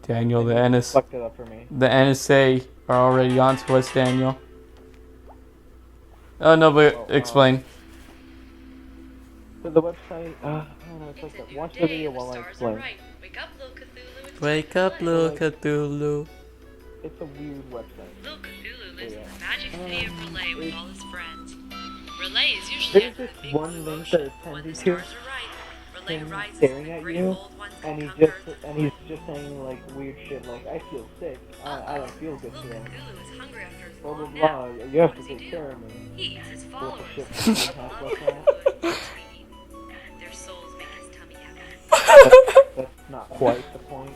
Daniel, the You NS, fucked it up for me. the NSA are already on to us, Daniel. Oh, no, but explain. So the website. I don't know. It's like It's a that. new Watch the day, video the while I stars are explain. right. Wake up, little Cthulhu. It's Wake time up, to play. little Cthulhu. It's a weird website. Little Cthulhu lives Yeah. in the magic city of Relay with all his friends. Relay is usually There's under this the big one blue link ocean. that When the it's tended stars to, are right, Relay him rises staring the at great you, old ones that and come Earth. he's just saying like weird shit like I feel sick. I don't feel good Little today. Cthulhu is hungry after his Blah blah long blah. nap. You have What to does he take do? care of me. He eats his That's followers. the shit Little from the past Cthulhu website. loves to be eaten. Their souls make his tummy happy. That's not quite the point.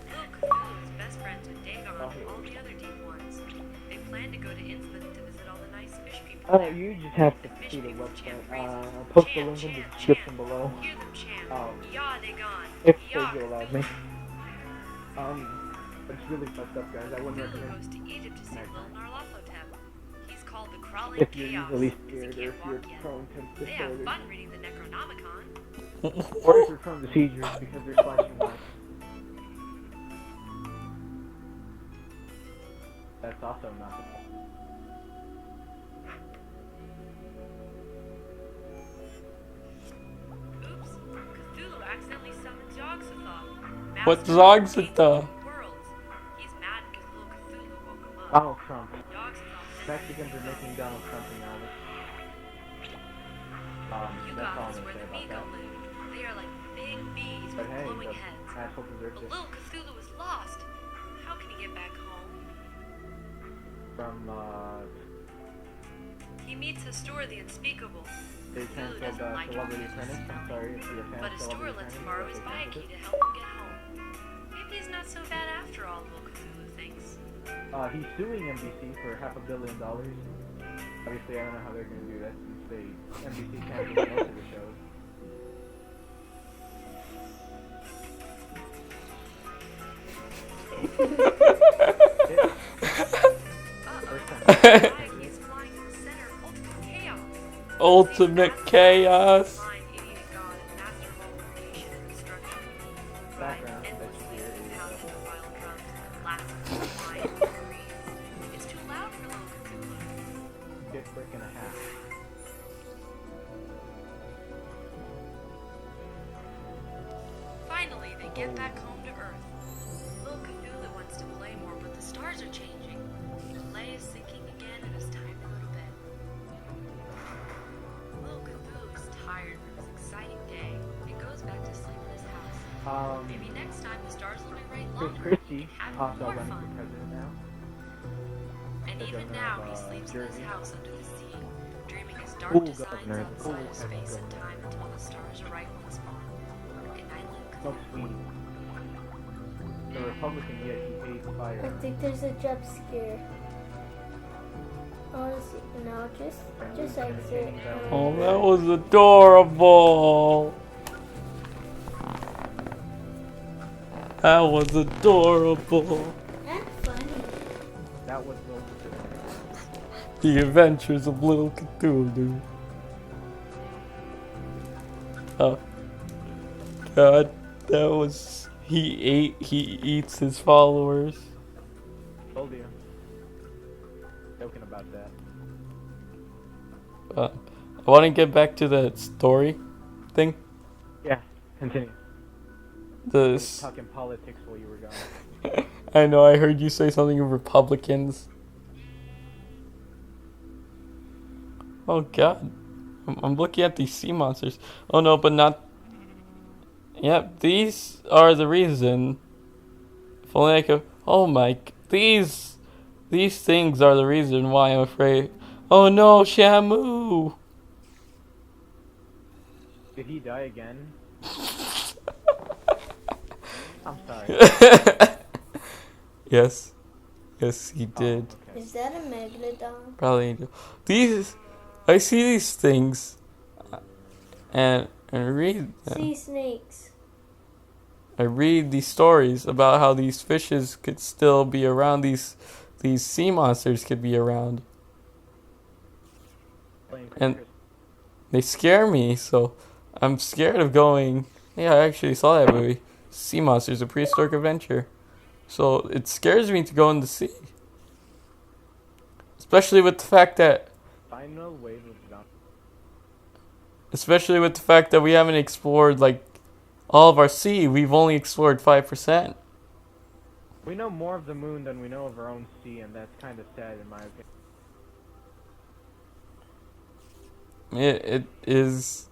Little Cthulhu is best friends with Dagon and all the other deep ones. They plan to go to Innsmouth to visit all the nice fish people there. You just have to see the website. I'll post the link in the description below. Hear them chant. Oh. Yah, Dagon. If Yah, Sergio allows me. Cthulhu. It's really fucked up, guys. I wouldn't Cthulhu recommend. goes to Egypt to see Lil Narlafotep. He's called the crawling If you're chaos easily because he scared or can't if you're walk yet. prone to They have disorders, fun reading the Necronomicon. or if you're prone to seizures because they're flashing lights. That's also not. Oops, Cthulhu accidentally summoned Yog-Sothoth. What's master of Yog-Sothoth? the worlds. He's mad because little Cthulhu woke him up. Donald Trump. Yog-Sothoth Mexicans are making Donald Trump in Alice. You That's all guys I'm where gonna the say Migo about that. live. They are like big bees But with hey, glowing the heads. asshole deserves But it. little Cthulhu is lost. How can he get back home? From, He meets Hastur the Unspeakable. they Cthulhu canceled doesn't like Celebrity him because Apprentice. he's I'm smelly. sorry if you're a fan But of Hastur Celebrity lets him Apprentice, borrow but his they bike canceled key it. to help him get home. Maybe he's not so bad after all, little Cthulhu thinks. He's suing NBC for $500 million. Obviously, I don't know how they're going to do that since NBC canceled most of the shows. He's flying to the center of ultimate chaos. Ultimate chaos. Blind idiot god and master of all creation and destruction. Ride Background that endlessly you hear through is pounding the violent drums and blasting the flying breeze. It's too loud for little Cthulhu. Get brick and a half. Finally, they get back home to Earth. Little Cthulhu wants to play more, but the stars are changing. Play is sinking again, and it's time to go to bed. Little Cthulhu is tired from his exciting day and goes back to sleep in his house. Maybe next time the stars will be right Chris longer. Christie, and have also more running for fun. president now. And the even governor now, of, he sleeps in his Jersey. house under the sea, dreaming his dark Cool designs governor, outside cool of space and governor. time until the stars are right once more. Good night, Luke. Smokes weed. The Republican, yet he hates I fire. think there's a jump scare. Honestly, no, just exit. Oh, that was adorable. That was adorable. And funny. That was The Adventures of Little Cthulhu. Oh, God, that was. He eats his followers. told you. Joking about that. I want to get back to the story thing. Yeah, continue. I was the. talking politics while you were gone. I know. I heard you say something of Republicans. Oh God, I'm looking at these sea monsters. Oh no, but not. Yep, these are the reason. If only I could. Oh my. These things are the reason why I'm afraid. Oh no, Shamu. Did he die again? I'm sorry. Yes, yes, he Oh, did. okay. Is that a megalodon? Probably these. I see these things, and read them. Sea snakes. I read these stories about how these fishes could still be around. These sea monsters could be around, Playing and cricket. they scare me. So I'm scared of going. Yeah, I actually saw that movie, Sea Monsters: A Prehistoric Adventure. So it scares me to go in the sea, especially with the fact that Final wave of zombie. we haven't explored like all of our sea. We've only explored 5%. We know more of the moon than we know of our own sea, and that's kind of sad in my opinion. It is.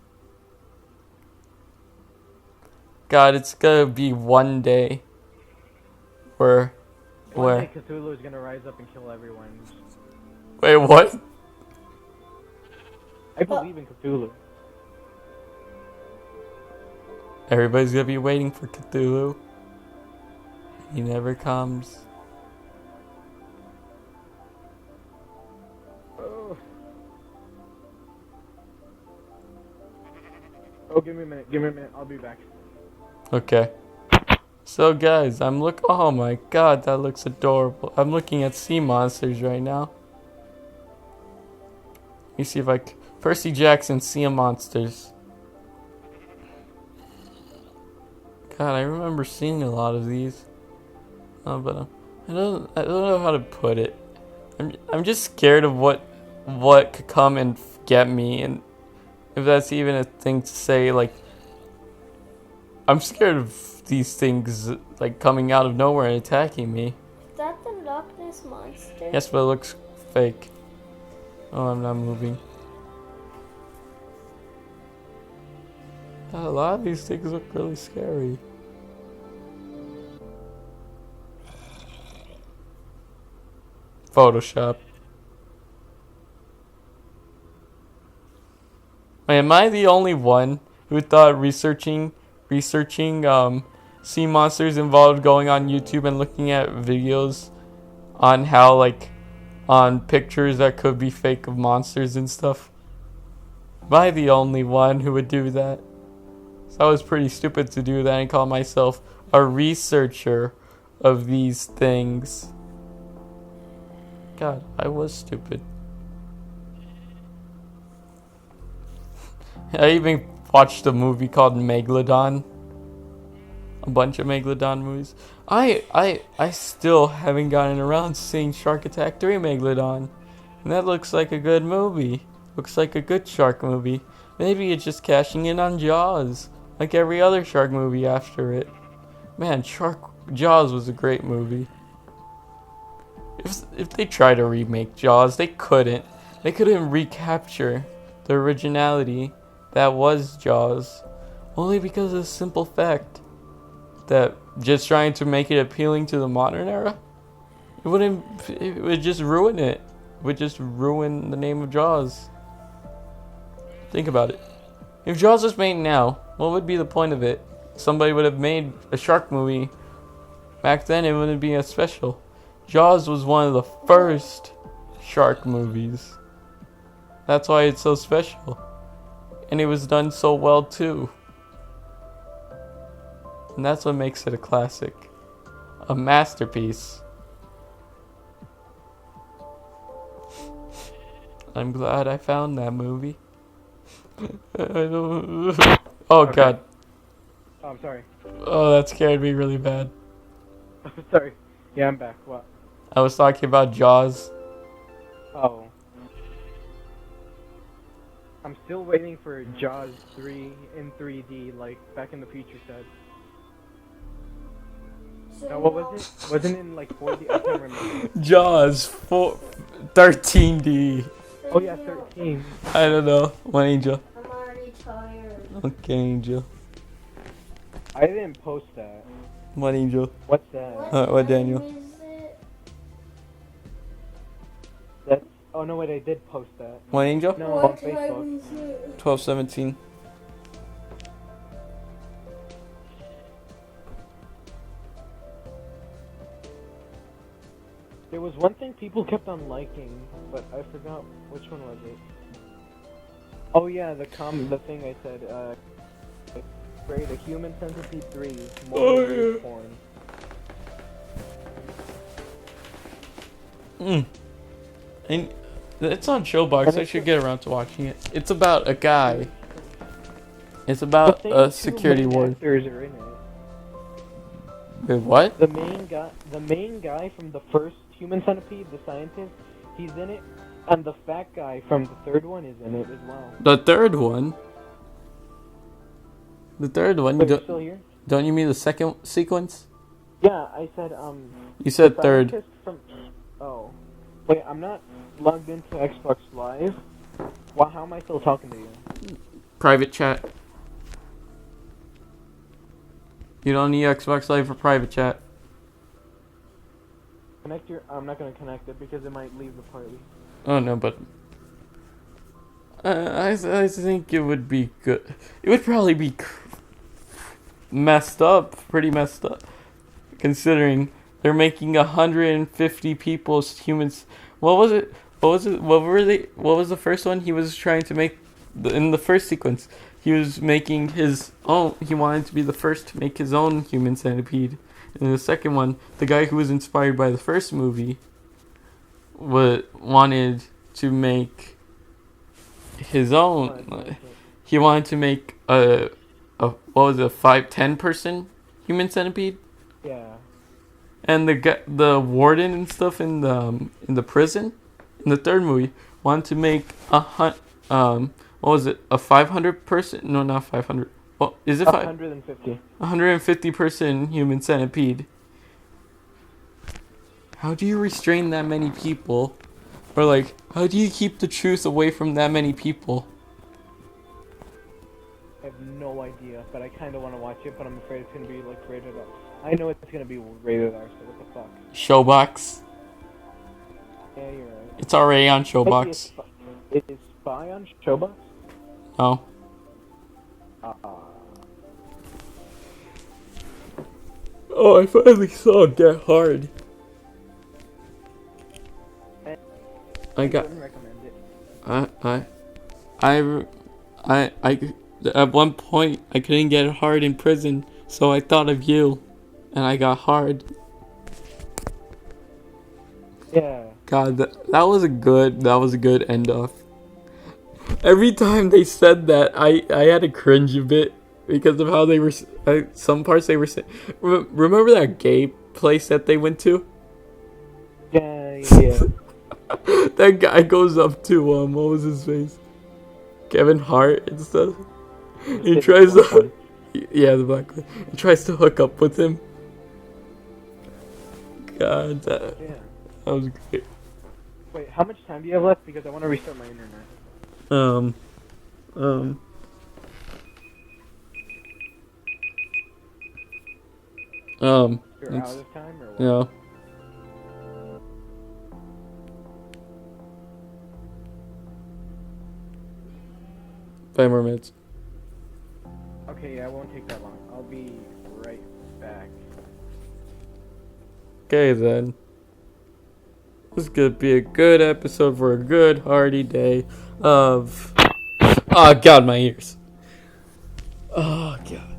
God, it's gonna be one day where. One day Cthulhu is gonna rise up and kill everyone. Wait, what? I believe in Cthulhu. Everybody's gonna be waiting for Cthulhu. He never comes. Oh. Oh, give me a minute. I'll be back. Okay. So guys, oh my god, that looks adorable. I'm looking at sea monsters right now. Let me see if Percy Jackson Sea Monsters. God, I remember seeing a lot of these. But I don't know how to put it. I'm just scared of what could come and get me, and if that's even a thing to say. Like, I'm scared of these things like coming out of nowhere and attacking me. Is that the Loch Ness monster? Yes, but it looks fake. Oh, I'm not moving. A lot of these things look really scary. Photoshop. Wait, am I the only one who thought researching sea monsters involved going on YouTube and looking at videos on how on pictures that could be fake of monsters and stuff? Am I the only one who would do that? So I was pretty stupid to do that and call myself a researcher of these things. God, I was stupid. I even watched a movie called Megalodon. A bunch of Megalodon movies. I still haven't gotten around to seeing Shark Attack 3 Megalodon. And that looks like a good movie. Looks like a good shark movie. Maybe it's just cashing in on Jaws, like every other shark movie after it. Man, Jaws was a great movie. If they try to remake Jaws, they couldn't. They couldn't recapture the originality that was Jaws. Only because of the simple fact that just trying to make it appealing to the modern era, it would just ruin it. It would just ruin the name of Jaws. Think about it. If Jaws was made now, what would be the point of it? Somebody would have made a shark movie. Back then, it wouldn't be as special. Jaws was one of the first shark movies. That's why it's so special. And it was done so well too. And that's what makes it a classic. A masterpiece. I'm glad I found that movie. I don't... Oh Okay. God. Oh, I'm sorry. Oh, that scared me really bad. I'm sorry. Yeah, I'm back. What? I was talking about Jaws. Oh. I'm still waiting for Jaws 3 in 3D, like Back in the Future said. No, what was it? Wasn't it in like 4D? I can't remember. Jaws 13D. Oh yeah, 13. I don't know. One angel. I'm already tired. Okay, angel. I didn't post that. One angel. What's that? What Daniel? time is it? That's. Oh no, wait, I did post that. One angel? No, on What Facebook. time is it? 12:17. There was one thing people kept on liking, but I forgot which one was it. Oh yeah, the thing I said. Create a Human Centipede 3 more than porn. And it's on Showbox. I should get around to watching it. It's about a guy. It's about a security ward. Actors are in it. Wait, what? The main guy from the first Human Centipede, the scientist, he's in it, and the fat guy from the third one is in it as well. The third one? The third one? Wait, you're still here? Don't you mean the second sequence? Yeah, I said You said the third. scientist From, oh, wait, I'm not logged into Xbox Live. Well, how am I still talking to you? Private chat. You don't need Xbox Live for private chat. Connect your. I'm not gonna connect it because it might leave the party. Oh no, but I think it would be good. It would probably be messed up, pretty messed up, considering they're making 150 people's humans. What was it? What was it? What were they? What was the first one? He was trying to make in the first sequence. He was making his own. He wanted to be the first to make his own human centipede. And in the second one, the guy who was inspired by the first movie wanted to make his own. He wanted to make a what was it, a 10 person human centipede? Yeah. And the warden and stuff in the prison in the third movie wanted to make what was it, a 500 person? No, not 500. Well, is it 150? 150 person human centipede. How do you restrain that many people? Or like, how do you keep the truth away from that many people? I have no idea, but I kind of want to watch it, but I'm afraid it's gonna be like rated R. I know it's gonna be rated R, so what the fuck? Showbox. Yeah, you're right. It's already on Showbox. It is Spy on Showbox? No. Oh, I finally saw Get Hard. I wouldn't recommend it. I at one point I couldn't get hard in prison, so I thought of you, and I got hard. Yeah. God, that was a good end off. Every time they said that, I had to cringe a bit because of how they were. Some parts they were saying. Remember that gay place that they went to? Yeah. That guy goes up to what was his face? Kevin Hart and stuff. He tries to, yeah, the black one. He tries to hook up with him. God, that was great. Wait, how much time do you have left? Because I want to restart my internet. You're out of time or what? Yeah. Five more minutes. Okay, yeah, it won't take that long. I'll be right back. Okay then. This is gonna be a good episode for a good hearty day of. Oh God, my ears. Oh God.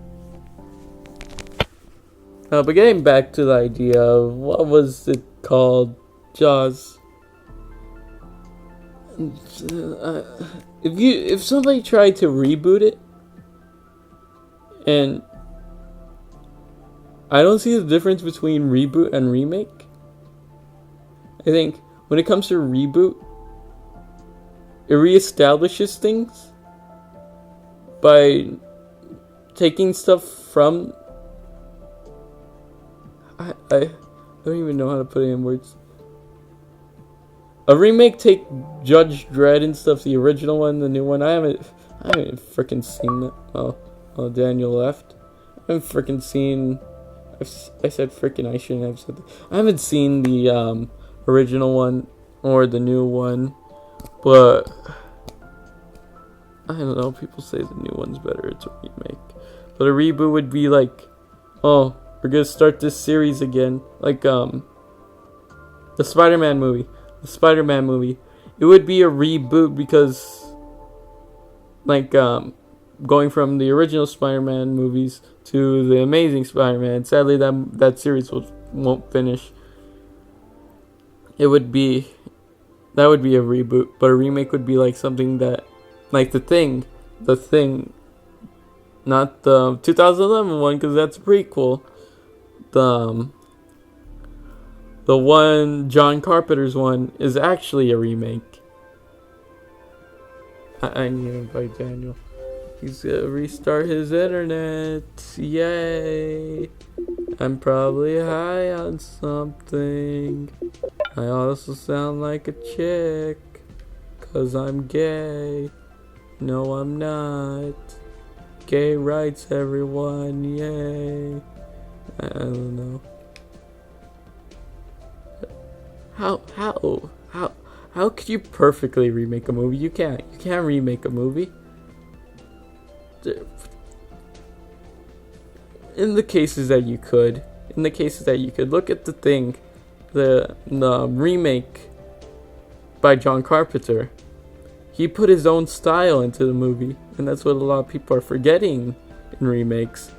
But getting back to the idea of what was it called, Jaws. If somebody tried to reboot it, and I don't see the difference between reboot and remake. I think when it comes to reboot, it reestablishes things by taking stuff from. I don't even know how to put it in words. A remake take Judge Dredd and stuff, the original one, the new one. I haven't freaking seen that. Oh, Daniel left. I haven't freaking seen. I said freaking. I shouldn't have said that. I haven't seen the original one or the new one, but I don't know. People say the new one's better. It's a remake, but a reboot would be like, oh, we're gonna start this series again, like the Spider-Man movie. The Spider-Man movie. It would be a reboot because, like, going from the original Spider-Man movies to the Amazing Spider-Man. Sadly, that series won't finish. That would be a reboot, but a remake would be like something that, like the Thing, not the 2011 one because that's a prequel. The one, John Carpenter's one, is actually a remake. I need to invite Daniel. He's gonna restart his internet. Yay! I'm probably high on something. I also sound like a chick. 'Cause I'm gay. No, I'm not. Gay rights, everyone. Yay. I don't know. How could you perfectly remake a movie? You can't remake a movie. In the cases that you could, look at the Thing, the remake by John Carpenter. He put his own style into the movie, and that's what a lot of people are forgetting in remakes.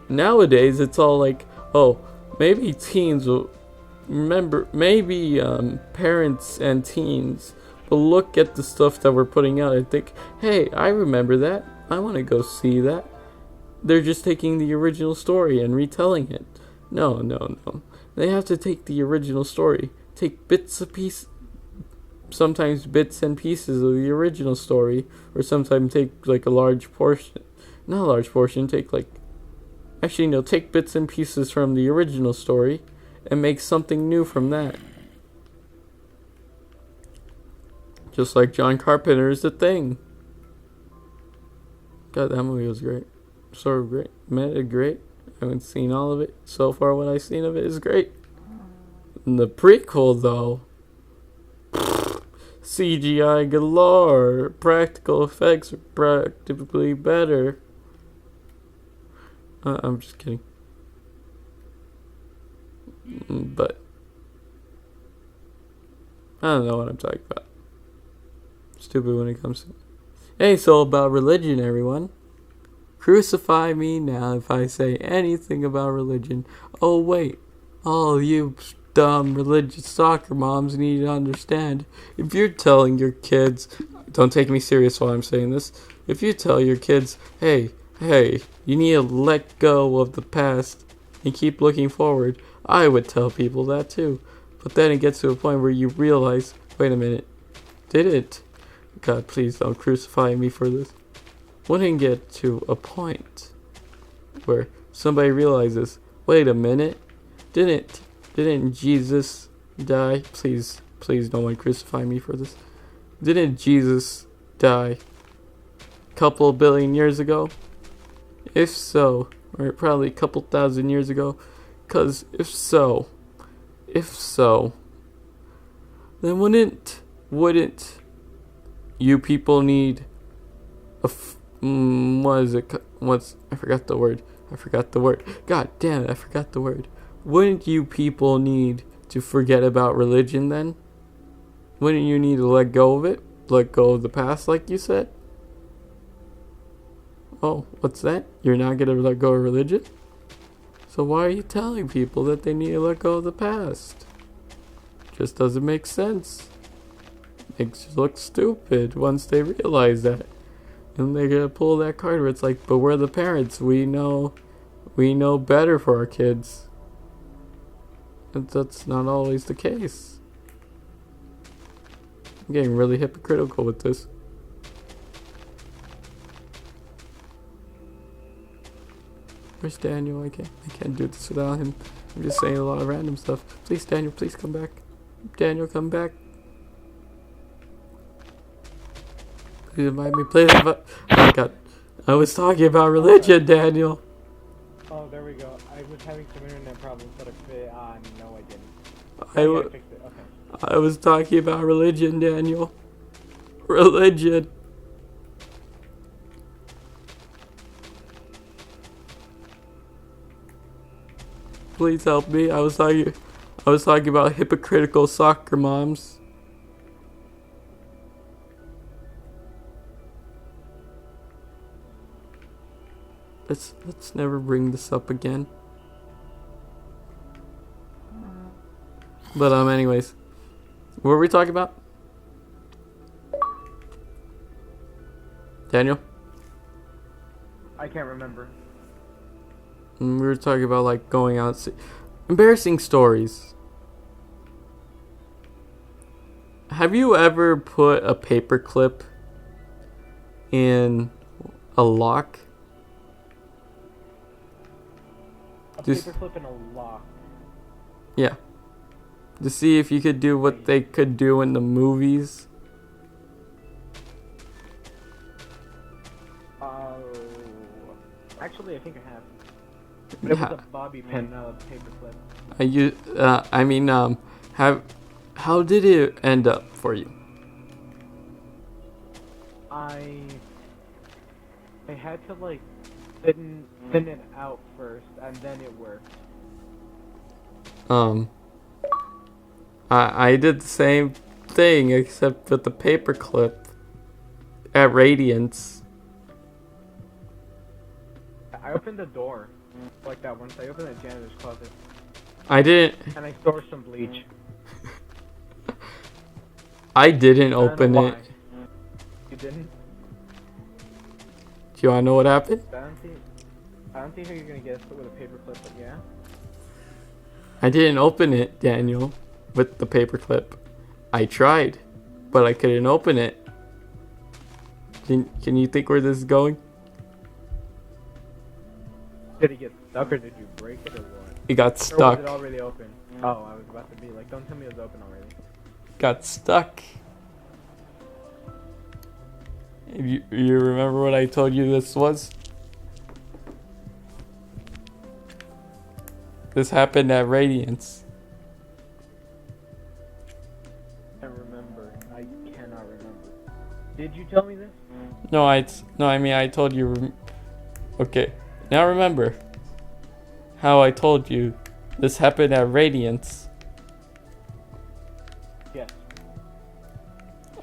Nowadays it's all like, oh, maybe teens will remember, maybe parents and teens will look at the stuff that we're putting out and think, hey, I remember that. I want to go see that. They're just taking the original story and retelling it. No. They have to take the original story, take sometimes bits and pieces of the original story, or sometimes take like a large portion. Not a large portion, take bits and pieces from the original story and make something new from that. Just like John Carpenter's The Thing. God, that movie was great. Sort of great. Great. I haven't seen all of it. So far, what I've seen of it is great. And the prequel, though, CGI galore. Practical effects are practically better. I'm just kidding. But I don't know what I'm talking about. Stupid when it comes to. Hey, so about religion, everyone. Crucify me now if I say anything about religion. Oh wait, all you dumb religious soccer moms need to understand. If you're telling your kids, don't take me serious while I'm saying this. If you tell your kids, hey, you need to let go of the past and keep looking forward, I would tell people that too. But then it gets to a point where you realize, wait a minute, did it? God, please don't crucify me for this. Wouldn't get to a point where somebody realizes, wait a minute, didn't Jesus die? Please no one crucify me for this. Didn't Jesus die a couple billion years ago? If so, or probably a couple thousand years ago, because if so, then wouldn't you people need I forgot the word. God damn it, I forgot the word. Wouldn't you people need to forget about religion then? Wouldn't you need to let go of it? Let go of the past, like you said? Oh, what's that? You're not gonna let go of religion? So why are you telling people that they need to let go of the past? Just doesn't make sense. Makes you look stupid once they realize that. And they're gonna pull that card where it's like, but we're the parents. We know better for our kids. But that's not always the case. I'm getting really hypocritical with this. Where's Daniel? I can't do this without him. I'm just saying a lot of random stuff. Please, Daniel, please come back. Daniel, come back. Please invite me. Please invite. Oh my god. I was talking about religion, Daniel. Oh, there we go. I was having some internet problems, but no, I didn't. I Fixed it. Okay. I was talking about religion, Daniel. Religion. Please help me. I was talking about hypocritical soccer moms. Let's never bring this up again. But anyways, what were we talking about? Daniel? I can't remember. We were talking about like going out, embarrassing stories. Have you ever put a paper clip in a lock? A paperclip in a lock. Yeah. To see if you could do what they could do in the movies. Actually, I think I have. But it was a bobby pin, not a paperclip. How did it end up for you? I had to like thin it out first, and then it worked. I did the same thing except with the paperclip at Radiance. I opened the door like that once. I opened the janitor's closet. I didn't. And I stored some bleach. I didn't open it. You didn't? Do you wanna know what happened? I don't see how you're gonna get it with a paperclip, but yeah. I didn't open it, Daniel, with the paperclip. I tried, but I couldn't open it. Can you think where this is going? Did it get stuck or did you break it or what? It got stuck. Or was it already open? Oh, I was about to be like, don't tell me it was open already. Got stuck. You remember what I told you this was? This happened at Radiance. I remember. I cannot remember. Did you tell me this? No, I mean I told you. Okay, now remember how I told you this happened at Radiance. Yes.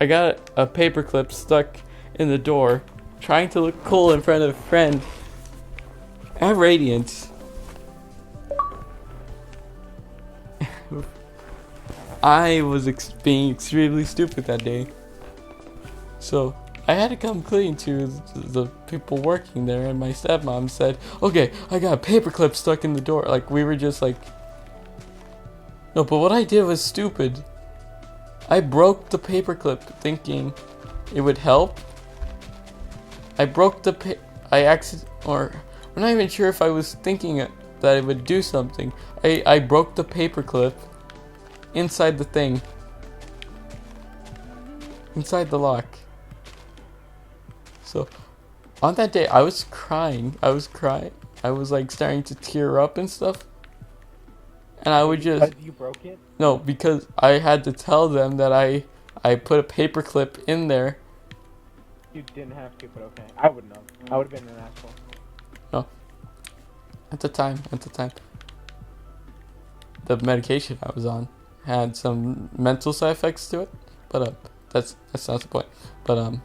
I got a paperclip stuck in the door, trying to look cool in front of a friend at Radiance. I was being extremely stupid that day. So I had to come clean to the people working there, and my stepmom said, okay, I got a paperclip stuck in the door. Like, we were just like... No, but what I did was stupid. I broke the paperclip thinking it would help. I broke the I'm not even sure if I was thinking that it would do something. I broke the paperclip inside the thing. Inside the lock. So, on that day, I was crying. I was like starting to tear up and stuff. And I would just... Because you broke it? No, because I had to tell them that I put a paperclip in there. You didn't have to, but okay. I wouldn't have. I would have been an asshole. No. At the time, the medication I was on had some mental side effects to it. But that's not the point. But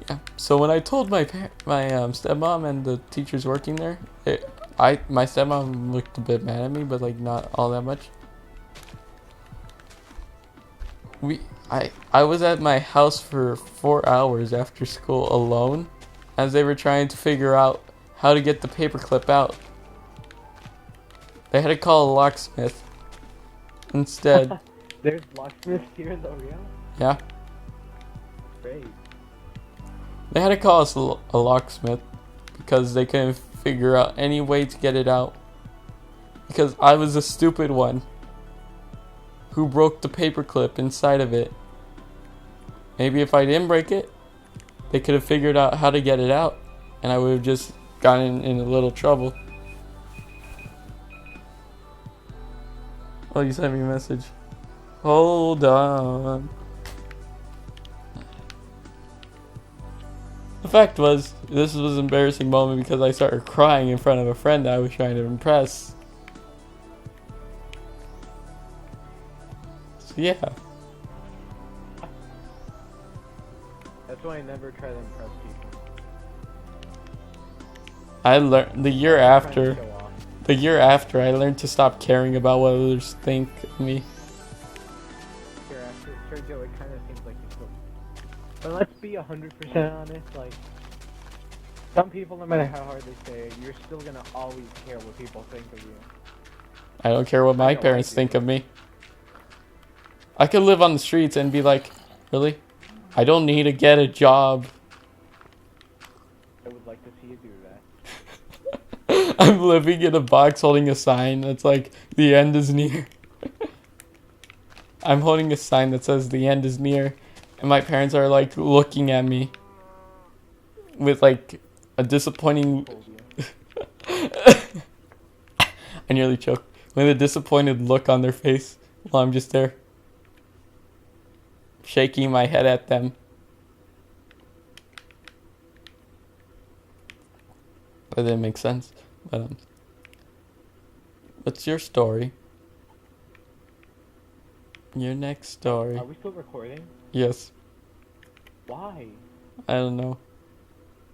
yeah. So when I told my stepmom and the teachers working there, my stepmom looked a bit mad at me, but like not all that much. I was at my house for 4 hours after school alone, as they were trying to figure out how to get the paperclip out. They had to call a locksmith instead. There's locksmiths here though, yeah? Yeah. Great. They had to call us a locksmith because they couldn't figure out any way to get it out. Because I was a stupid one who broke the paperclip inside of it. Maybe if I didn't break it, they could have figured out how to get it out, and I would have just gotten in a little trouble. Oh, you sent me a message. Hold on. The fact was, this was an embarrassing moment because I started crying in front of a friend that I was trying to impress. So yeah. That's why I never try to impress people. I learned the year I'm trying to after. show off. The year after, I learned to stop caring about what others think of me. Here after Sergio, it kind of seems like you still. But let's be 100% honest. Like, some people, no matter how hard they say it, you're still gonna always care what people think of you. I don't care what my I know I parents do. think of me. I could live on the streets and be like, really? I don't need to get a job. I would like to see you do that. I'm living in a box holding a sign that's like, the end is near. I'm holding a sign that says the end is near. And my parents are like looking at me with like a disappointing. Told you. I nearly choked. With a disappointed look on their face while I'm just there, shaking my head at them. That didn't make sense. But what's your story? Your next story. Are we still recording? Yes. Why? I don't know.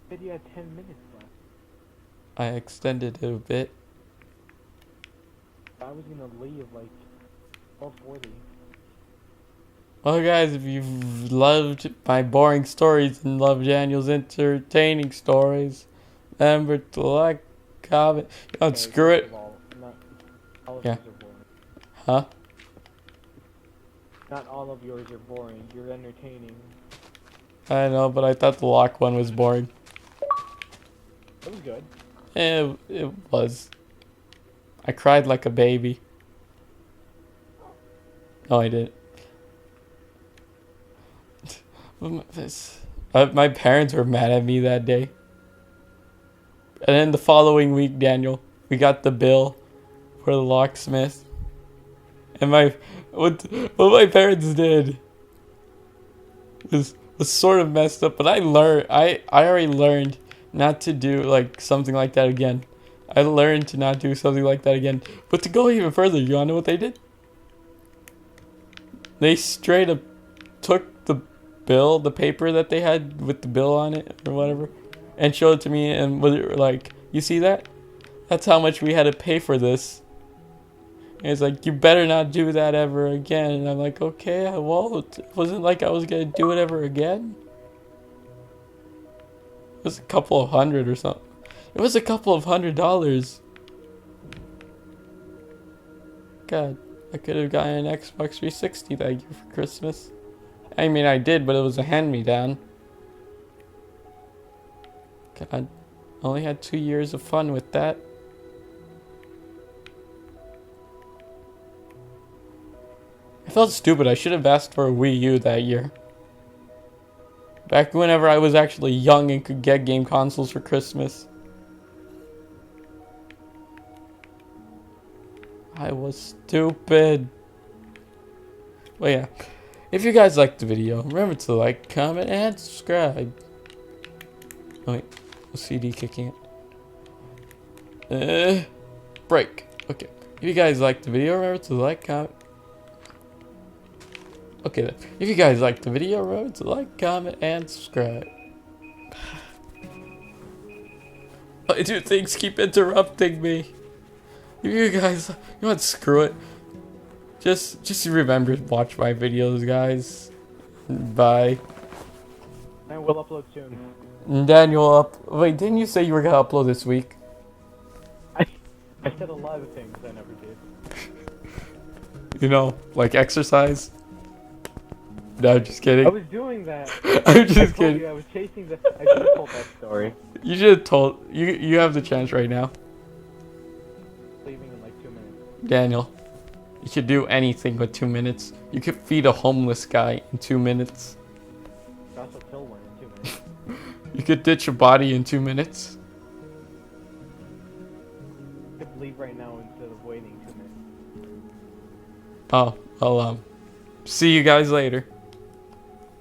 I said you had 10 minutes left. I extended it a bit. I was gonna leave like 12:40. Well, guys, if you've loved my boring stories and love Daniel's entertaining stories, remember to like, comment. Oh, Okay, screw first it. of not all of Yeah. yours are boring. Huh? Not all of yours are boring. You're entertaining. I know, but I thought the lock one was boring. It was good. It was. I cried like a baby. No, I didn't. My parents were mad at me that day. And then the following week, Daniel, we got the bill for the locksmith. And what my parents did was sort of messed up, but I already learned not to do like something like that again. I learned to not do something like that again. But to go even further, you wanna know what they did? They straight up took the bill, the paper that they had with the bill on it or whatever, and showed it to me and was like, you see that? That's how much we had to pay for this. And it's like, you better not do that ever again. And I'm like, okay, well, it wasn't like I was gonna do it ever again. It was a couple of hundred or something. It was a couple of $100. God, I could have gotten an Xbox 360 that year for Christmas. I mean, I did, but it was a hand-me-down. God, I only had 2 years of fun with that. I felt stupid. I should have asked for a Wii U that year. Back whenever I was actually young and could get game consoles for Christmas. I was stupid. Well, yeah. If you guys liked the video, remember to like, comment, and subscribe. Oh, wait. The CD kicking it. Break. Okay. If you guys liked the video, remember to like, comment. Okay then. If you guys liked the video, remember to like, comment, and subscribe. I do things keep interrupting me. If you guys, you know what, screw it. Just remember to watch my videos, guys. Bye. And we'll upload soon. And Daniel, wait, didn't you say you were gonna upload this week? I said a lot of things I never did. You know, like exercise? No, just kidding. I was doing that. I'm just I told kidding. you I was chasing the. I should have told that story. You should have told. You have the chance right now, Leaving in like 2 minutes. Daniel. You could do anything with 2 minutes. You could feed a homeless guy in 2 minutes. You could also kill one in 2 minutes. You could ditch a body in 2 minutes. You could leave right now instead of waiting 2 minutes. Oh, well, see you guys later.